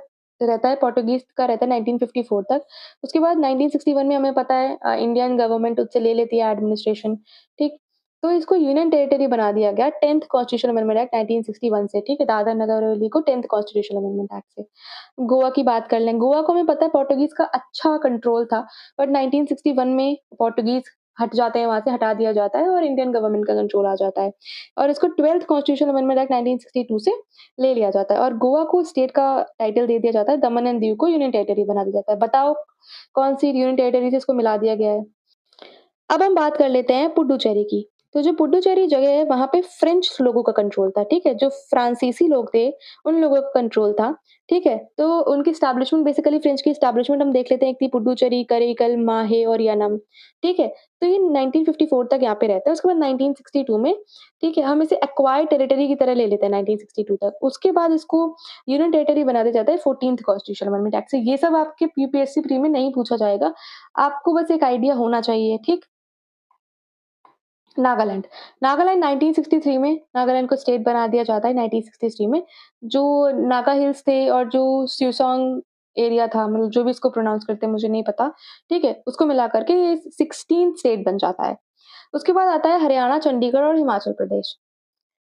रहता है 1954 तक। उसके बाद 1961 में हमें पता है इंडियन गवर्नमेंट उससे ले लेती है एडमिनिस्ट्रेशन, ठीक? तो इसको यूनियन टेरिटरी बना दिया गया 10th कॉन्स्टिट्यूशन अमेंडमेंट एक्ट 1961 से, ठीक है? दादर नगर हवेली को 10th कॉन्स्टिट्यूशन अमेंडमेंट एक्ट से। गोवा की बात कर लें, गोवा को हमें पता है पोर्टुगीज़ का अच्छा कंट्रोल था, बट 1961 में पोर्टुगीज़ हट जाते हैं, वहाँ से हटा दिया जाता है और इंडियन गवर्नमेंट का कंट्रोल आ जाता है। और इसको 12th कॉन्स्टिट्यूशनल अमेंडमेंट एक्ट 1962 से ले लिया जाता है और गोवा को स्टेट का टाइटल दे दिया जाता है, दमन एंड दीव को यूनियन टेरिटरी बना दिया जाता है। बताओ कौन-सी यूनियन टेरिटरी से इसको मिला दिया गया है? अब हम बात कर लेते हैं पुडुचेरी की। तो जो पुडुचेरी जगह है, वहाँ पे फ्रेंच लोगों का कंट्रोल था, ठीक है? जो फ्रांसीसी लोग थे, उन लोगों का कंट्रोल था, ठीक है? तो उनकी एस्टेब्लिशमेंट बेसिकली फ्रेंच की एस्टेब्लिशमेंट हम देख लेते हैं, एक थी पुडुचेरी, करेकल, माहे और यानम, ठीक है? तो ये 1954 तक यहाँ पे रहते हैं, उसके बाद 1962 में, ठीक है, हम इसे एक्वायर्ड टेरिटरी की तरह ले लेते हैं 1962 तक। उसके बाद इसको यूनियन टेरिटरी बना दिया जाता है 14th कॉन्स्टिट्यूशनल अमेंडमेंट एक्ट से। ये सब आपके यूपीएससी प्री में नहीं पूछा जाएगा, आपको बस एक आइडिया होना चाहिए, ठीक? नागालैंड। नागालैंड 1963 में नागालैंड को स्टेट बना दिया जाता है 1963 में। जो नागा हिल्स थे और जो सिउसॉन्ग एरिया था मतलब जो भी इसको प्रोनाउंस करते हैं मुझे नहीं पता, ठीक है? उसको मिला कर के ये 16th स्टेट बन जाता है। उसके बाद आता है हरियाणा, चंडीगढ़ और हिमाचल प्रदेश।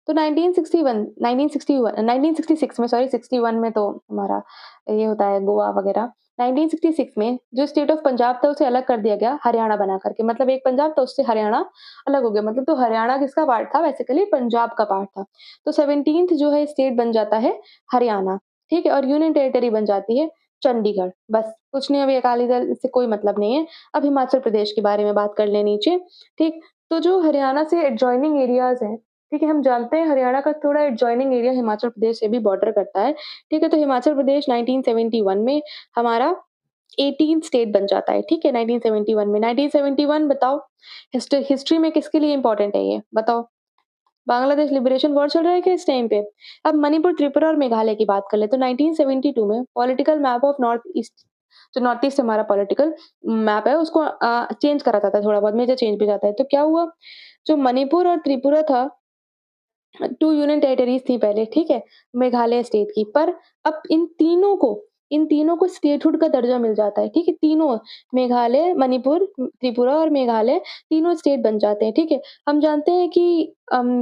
तो 1966 में सॉरी 61 में तो हमारा ये होता है गोवा वगैरह। 1966 में जो स्टेट ऑफ पंजाब था उसे अलग कर दिया गया हरियाणा बना करके मतलब एक पंजाब था उससे हरियाणा अलग हो गया मतलब तो हरियाणा किसका पार्ट था बेसिकली पंजाब का पार्ट था। तो 17th जो है स्टेट बन जाता है हरियाणा, ठीक है? और यूनियन टेरिटरी बन जाती है चंडीगढ़। बस कुछ नहीं अभी अकाली दल से कोई मतलब नहीं है। अब हिमाचल प्रदेश के बारे में बात कर लें नीचे, ठीक? तो जो हरियाणा से एडजॉइनिंग एरियाज़ हैं ठीक है, हम जानते हैं हरियाणा का थोड़ा एडजॉइनिंग एरिया हिमाचल प्रदेश से भी बॉर्डर करता है, ठीक है? तो हिमाचल प्रदेश 1971 में हमारा 18th स्टेट बन जाता है, ठीक है? 1971 में 1971 बताओ हिस्ट्री में किसके लिए इम्पोर्टेंट है ये? बताओ? बांग्लादेश लिबरेशन वॉर चल रहा है क्या इस टाइम पे? अब मणिपुर, त्रिपुरा और मेघालय की बात कर लें तो 1972 में political map of north east जो नॉर्थ ईस्ट हमारा पॉलिटिकल मैप है उसको चेंज करा जाता है थोड़ा बहुत मेजर चेंज भी जाता है। तो क्या हुआ? जो मणिपुर और त्रिपुरा था 2 यूनियन टेरिटरीज़ थी पहले, ठीक है? मेघालय स्टेट की, पर अब इन तीनों को स्टेटहुड का दर्जा मिल जाता है, ठीक है? तीनों मेघालय, मणिपुर, त्रिपुरा और मेघालय तीनों स्टेट बन जाते हैं, ठीक है? हम जानते हैं कि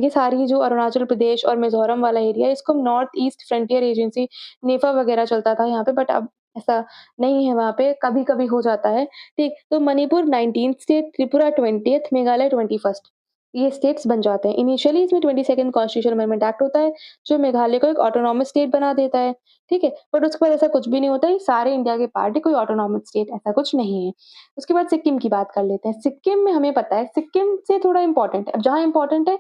ये सारी जो अरुणाचल प्रदेश और मिज़ोरम वाला एरिया है, इसको हम नॉर्थ ईस्ट फ्रंटियर एजेंसी नेफा वगैरह चलता था यहाँ पे, बट अब ऐसा नहीं है वहाँ पे, कभी-कभी हो जाता है, ठीक? तो Manipur 19th state, Tripura 20th, Meghalaya 21st ये स्टेट्स बन जाते हैं। इनिशियली इसमें 22nd कॉन्स्टिट्यूशन अमेंडमेंट एक्ट होता है, जो मेघालय को एक ऑटोनॉमस स्टेट बना देता है, ठीक है? बट उसके बाद ऐसा कुछ भी नहीं होता है, सारे इंडिया के पार्ट है, कोई ऑटोनॉमस स्टेट ऐसा कुछ नहीं है। उसके बाद सिक्किम की बात कर लेते हैं। सिक्किम में हमें पता है, सिक्किम से थोड़ा इम्पोर्टेंट है। अब जहाँ इम्पोर्टेंट है,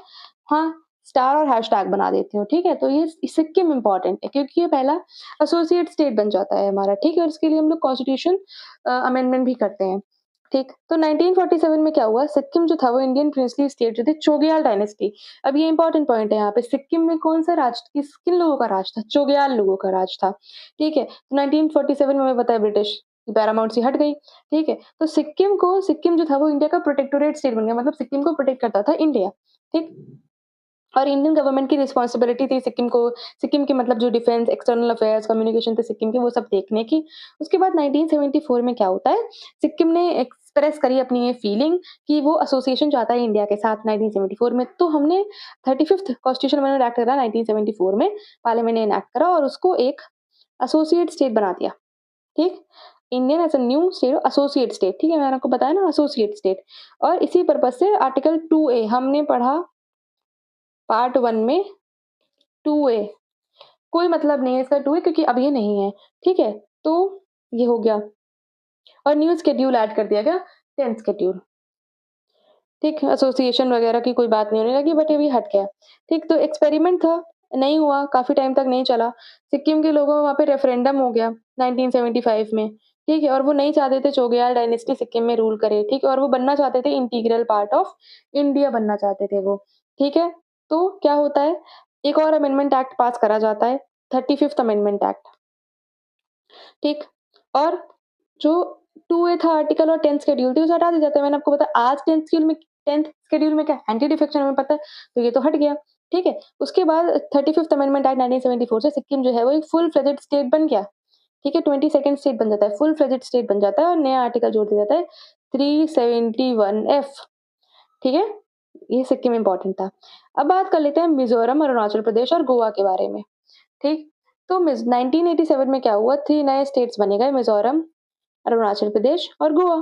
हाँ, स्टार और हैशटैग बना देती हूँ, ठीक है? तो ये सिक्किम इम्पोर्टेंट है क्योंकि ये पहला एसोसिएट स्टेट बन जाता है हमारा, ठीक है? और इसके लिए हम लोग कॉन्स्टिट्यूशन अमेंडमेंट भी करते हैं। ठीक, तो 1947 में क्या हुआ, सिक्किम जो था वो इंडियन प्रिंसली स्टेट जो थी चोग्याल डायनेस्टी। अब ये इंपॉर्टेंट पॉइंट है यहाँ पे, सिक्किम में कौन-सा राज किन लोगों का राज था? चोग्याल लोगों का राज था, ठीक है? तो 1947 में हमें पता है ब्रिटिश की पैरामाउंट सी हट गई, ठीक है? तो सिक्किम जो था वो इंडिया का प्रोटेक्टोरेट स्टेट बन गया मतलब सिक्किम को प्रोटेक्ट करता था इंडिया, ठीक? और इंडियन गवर्नमेंट की रिस्पॉन्सिबिलिटी थी सिक्किम के मतलब जो डिफेंस, एक्सटर्नल अफेयर्स, कम्युनिकेशन थे सिक्किम के वो सब देखने की। उसके बाद 1974 में क्या होता है, सिक्किम ने एक्सप्रेस करी अपनी ये फीलिंग कि वो एसोसिएशन चाहता है इंडिया के साथ 1974 में। तो हमने 35th कॉन्स्टिट्यूशन अमेंडमेंट एक्ट करा 1974 में, पार्लियामेंट ने एनैक्ट करा और उसको एक एसोसिएट स्टेट बना दिया, ठीक? Indian as a new state associate state, ठीक है? मैंने आपको बताया ना एसोसिएट स्टेट और इसी पर्पज़ से आर्टिकल 2A हमने पढ़ा पार्ट 1 में 2A कोई मतलब नहीं है इसका 2A क्योंकि अब ये नहीं है, ठीक है? तो ये हो गया और न्यू शेड्यूल ऐड कर दिया गया 10th शेड्यूल, ठीक? एसोसिएशन वगैरह की कोई बात नहीं होने लगी बट अभी हट गया, ठीक? तो एक्सपेरिमेंट था, नहीं हुआ, काफ़ी टाइम तक नहीं चला। सिक्किम के लोगों वहाँ पे रेफरेंडम हो गया 1975 में, ठीक है? और वो नहीं चाहते थे चोग्याल डायनेस्टी सिक्किम में रूल करे, ठीक है? और वो बनना चाहते थे इंटीग्रल पार्ट ऑफ इंडिया बनना चाहते थे वो, ठीक है? तो क्या होता है, एक और अमेंडमेंट एक्ट पास करा जाता है, 35th अमेंडमेंट एक्ट। ठीक? और जो 2A था आर्टिकल और 10th शेड्यूल थी उसे हटा दिया जाता है। मैंने आपको बताया आज 10th शेड्यूल में क्या एंटी डिफेक्शन हमें पता है, तो ये तो हट गया, ठीक है? उसके बाद 35th अमेंडमेंट एक्ट 1974 से सिक्किम जो है वो एक फुल फ्लेजेड स्टेट बन गया, ठीक है? 22nd स्टेट बन जाता है, फुल फ्लेजेड स्टेट बन जाता है और नया आर्टिकल जोड़ दिया जाता है 371F, ठीक है? ये सिक्किम इम्पोर्टेंट था। अब बात कर लेते हैं मिज़ोरम, अरुणाचल प्रदेश और गोवा के बारे में, ठीक? तो मिज़ 1987 में क्या हुआ 3 नए स्टेट्स बने गए मिज़ोरम, अरुणाचल प्रदेश और गोवा,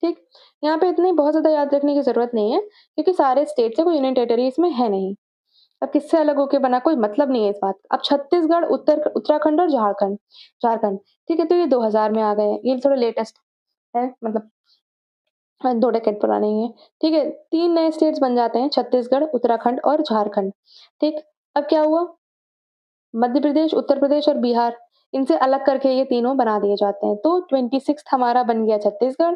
ठीक? यहाँ पे इतनी बहुत ज़्यादा याद रखने की ज़रूरत नहीं है, क्योंकि सारे स्टेट्स हैं, कोई यूनियन टेरिटरी इसमें है नहीं। अब किससे अलग होके बना, कोई मतलब नहीं है इस बात का। अब छत्तीसगढ़, उत्तराखंड और झारखंड झारखंड, ठीक है? तो ये 2000 में आ गए हैं, ये थोड़ा लेटेस्ट है, मतलब 2 डेकेड पुराने ही हैं, ठीक है? 3 नए स्टेट्स बन जाते हैं, छत्तीसगढ़, उत्तराखंड और झारखंड, ठीक? अब क्या हुआ, मध्य प्रदेश, उत्तर प्रदेश और बिहार, इनसे अलग करके ये तीनों बना दिए जाते हैं। तो 26th हमारा बन गया छत्तीसगढ़,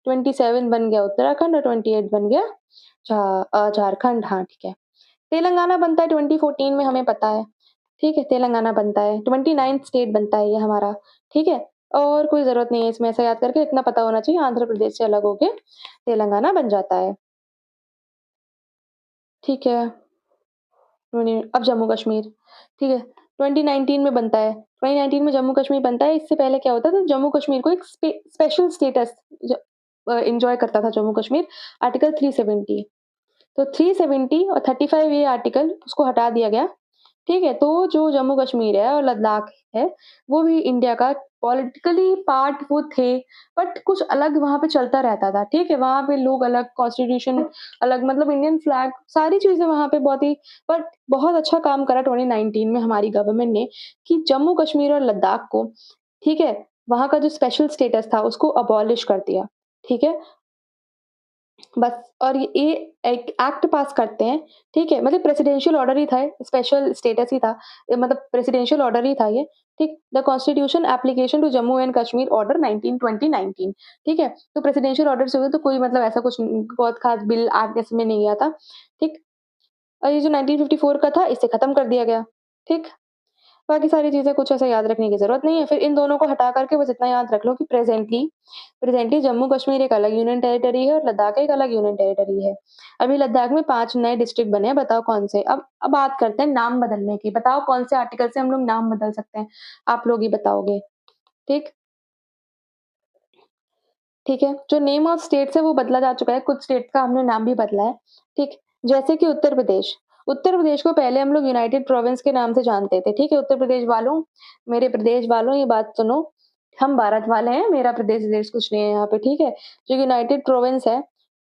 27 बन गया उत्तराखंड और 28 बन गया झारखंड, हाँ, ठीक है। तेलंगाना बनता है 2014 में, हमें पता है, ठीक है? तेलंगाना बनता है, 29th स्टेट बनता है ये हमारा, ठीक है? और कोई ज़रूरत नहीं है इसमें ऐसा याद करके, इतना पता होना चाहिए, आंध्र प्रदेश से अलग होके तेलंगाना बन जाता है, ठीक है? अब जम्मू-कश्मीर, ठीक है? 2019 में बनता है, 2019 में जम्मू-कश्मीर बनता है, इससे पहले क्या होता था, जम्मू-कश्मीर को एक स्पेशल स्टेटस एन्जॉय करता था जम्मू-कश्मीर, आर्टिकल 370। तो 370 और 35 ये आर्टिकल उसको हटा दिया गया, ठीक है? तो जो जम्मू कश्मीर है और लद्दाख है, वो भी इंडिया का पॉलिटिकली पार्ट वो थे, बट कुछ अलग वहाँ पे चलता रहता था, ठीक है? वहाँ पे लोग अलग, कॉन्स्टिट्यूशन अलग, मतलब इंडियन फ्लैग, सारी चीज़ें वहाँ पे बहुत ही, बट बहुत अच्छा काम करा 2019 में हमारी गवर्नमेंट ने कि जम्मू कश्मीर और लद्दाख को, ठीक है? वहाँ का जो स्पेशल स्टेटस था उसको अबॉलिश कर दिया, ठीक है? बस, और ये एक एक्ट पास करते हैं, ठीक है? मतलब प्रेसिडेंशियल ऑर्डर ही था, स्पेशल स्टेटस ही था, मतलब प्रेसिडेंशियल ऑर्डर ही था ये, ठीक? The constitution application to Jammu and Kashmir order 192019, ठीक है? तो प्रेसिडेंशियल ऑर्डर से हुए, तो कोई मतलब ऐसा कुछ बहुत खास बिल एक्ट इसमें नहीं आया था, ठीक? और ये जो 1954 का था, इसे खत्म कर दिया गया, ठीक? बाकी सारी चीज़ें कुछ ऐसा याद रखने की ज़रूरत नहीं है। फिर इन दोनों को हटा कर के बस इतना याद रख लो कि प्रेज़ेंटली प्रेज़ेंटली जम्मू-कश्मीर एक अलग यूनियन टेरिटरी है और लद्दाख एक अलग यूनियन टेरिटरी है। अभी लद्दाख में 5 नए डिस्ट्रिक्ट बने हैं, बताओ कौन से? अब बात करते हैं नाम बदलने की। बताओ कौन से आर्टिकल से हम लोग नाम बदल सकते हैं? आप लोग ही बताओगे, ठीक? ठीक है? जो नेम ऑफ स्टेट्स है वो बदला जा चुका है, कुछ स्टेट्स का हमने नाम भी बदला है, ठीक? जैसे कि उत्तर प्रदेश। उत्तर प्रदेश को पहले हम लोग यूनाइटेड प्रोविंस के नाम से जानते थे, ठीक है? उत्तर प्रदेश वालों, मेरे प्रदेश वालों, ये बात सुनो, हम भारत वाले हैं, मेरा प्रदेश देश कुछ नहीं है यहाँ पे, ठीक है? जो यूनाइटेड प्रोविंस है,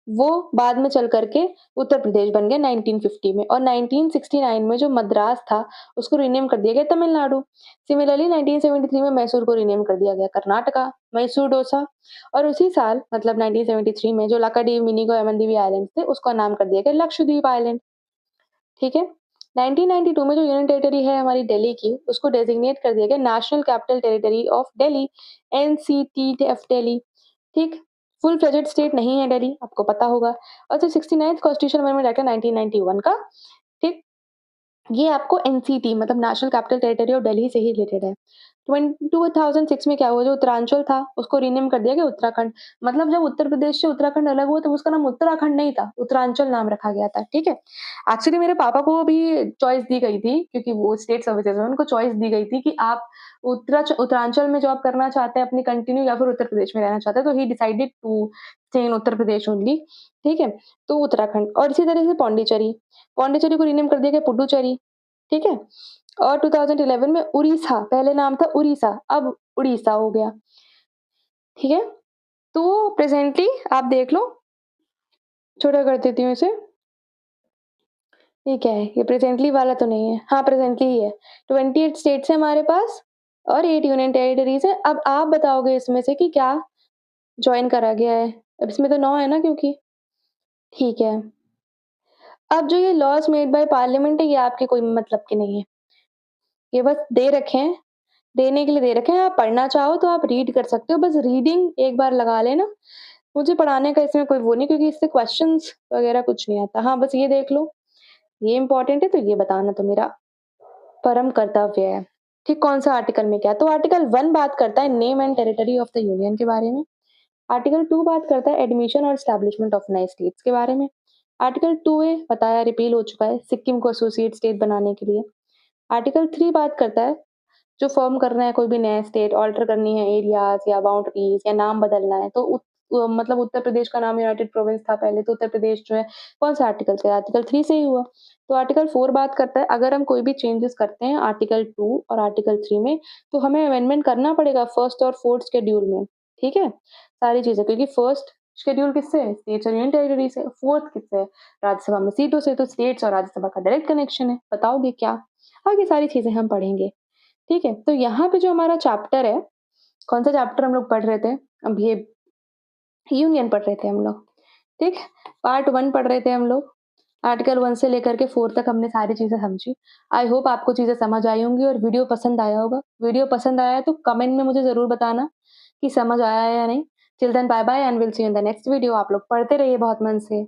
वो बाद में चल कर के उत्तर प्रदेश बन गया 1950 में, और 1969 में जो मद्रास था, उसको रीनेम कर दिया गया तमिलनाडु। सिमिलरली 1973 में मैसूर को रीनेम कर दिया गया कर्नाटका, मैसूर डोसा। और उसी साल मतलब 1973 में जो लाकाडीव, मिनिगो, एमनदीवी आइलैंड्स थे, उसका नाम कर दिया गया लक्षद्वीप आइलैंड, ठीक है? 1992 में जो यूनियन टेरिटरी है हमारी दिल्ली की, उसको डेज़िग्नेट कर दिया गया national capital territory of Delhi, NCT of Delhi, ठीक? फुल फ्लेजेड स्टेट नहीं है दिल्ली, आपको पता होगा। और जो 69th कॉन्स्टिट्यूशन अमेंडमेंट एक्ट है 1991 का, ठीक? ये आपको एनसीटी मतलब national capital territory of Delhi से ही रिलेटेड है। 2006 में क्या हुआ, जो उत्तरांचल था उसको रीनेम कर दिया गया उत्तराखंड। मतलब जब उत्तर प्रदेश से उत्तराखंड अलग हुआ तब उसका नाम उत्तराखंड नहीं था, उत्तरांचल नाम रखा गया था, ठीक है? एक्चुअली मेरे पापा को भी चॉइस दी गई थी, क्योंकि वो स्टेट सर्विसेज़ में उनको चॉइस दी गई थी कि आप उत्तरांचल में जॉब करना चाहते हैं अपनी कंटिन्यू, या फिर उत्तर प्रदेश में रहना चाहते हैं, तो ही decided to stay in Uttar Pradesh only, ठीक है? तो उत्तराखंड, और इसी तरह से पौंडीचेरी, पौंडीचेरी को रीनेम कर दिया गया पुडुचेरी, ठीक है? और 2011 में उड़ीसा, पहले नाम था उड़ीसा, अब उड़ीसा हो गया, ठीक है? तो प्रेज़ेंटली आप देख लो, छोटा कर देती हूँ इसे, ये क्या है? ये प्रेज़ेंटली वाला तो नहीं है, हाँ, प्रेज़ेंटली ही है। 28 स्टेट्स हैं हमारे पास और 8 यूनियन टेरिटरीज़ हैं। अब आप बताओगे इसमें से कि क्या जॉइन करा गया है? अब इसमें तो 9 है ना, क्योंकि ठीक है। अब जो ये लॉज़ मेड बाय पार्लियामेंट है, ये आपके कोई मतलब के नहीं है। ये बस दे रखे हैं, देने के लिए दे रखे हैं, आप पढ़ना चाहो तो आप रीड कर सकते हो, बस रीडिंग एक बार लगा लेना। मुझे पढ़ाने का इसमें कोई वो नहीं, क्योंकि इससे क्वेश्चन्स वगैरह कुछ नहीं आता। हाँ, बस ये देख लो, ये इम्पोर्टेंट है तो ये बताना तो मेरा परम कर्तव्य है। ठीक, कौन-सा आर्टिकल में क्या? तो आर्टिकल 1 बात करता है name and territory of the union के बारे में। आर्टिकल 2 बात करता है एडमिशन और एस्टेब्लिशमेंट ऑफ नए स्टेट्स के बारे में। आर्टिकल 2A बताया, रिपील हो चुका है, सिक्किम को एसोसिएट स्टेट बनाने के लिए। आर्टिकल 3 बात करता है जो फ़ॉर्म करना है कोई भी नया स्टेट, अल्टर करनी है एरियाज़ या बाउंड्रीज़ या नाम बदलना है, तो मतलब उत्तर प्रदेश का नाम यूनाइटेड प्रोविंस था पहले, तो उत्तर प्रदेश जो है कौन-सा आर्टिकल से? आर्टिकल 3 से ही हुआ। तो आर्टिकल 4 बात करता है अगर हम कोई भी चेंजेज़ करते हैं आर्टिकल 2 और आर्टिकल 3 में, तो हमें अमेंडमेंट करना पड़ेगा फर्स्ट और फोर्थ शेड्यूल में, ठीक है? सारी चीज़ें, क्योंकि फर्स्ट शेड्यूल किससे है? स्टेट्स और यूनियन टेरिटरी से। फोर्थ किससे है? राज्यसभा में सीटों से। तो स्टेट्स और राज्यसभा का डायरेक्ट कनेक्शन है। बताओगे क्या? आगे सारी चीजें हम पढ़ेंगे। ठीक है, तो यहाँ पे जो हमारा चैप्टर है, कौन सा चैप्टर हम लोग पढ़ रहे थे? अब ये यूनियन पढ़ रहे थे हम लोग। ठीक, पार्ट 1 पढ़ रहे थे हम लोग। आर्टिकल 1 से लेकर के 4 तक हमने सारी चीजें समझी। आई होप आपको चीजें समझ आई होंगी और वीडियो पसंद आया होगा। वीडियो पसंद आया है तो कमेंट में मुझे जरूर बताना कि समझ आया है या नहीं। Till then bye bye and will see you in the next video. आप लोग पढ़ते रहिए बहुत मन से।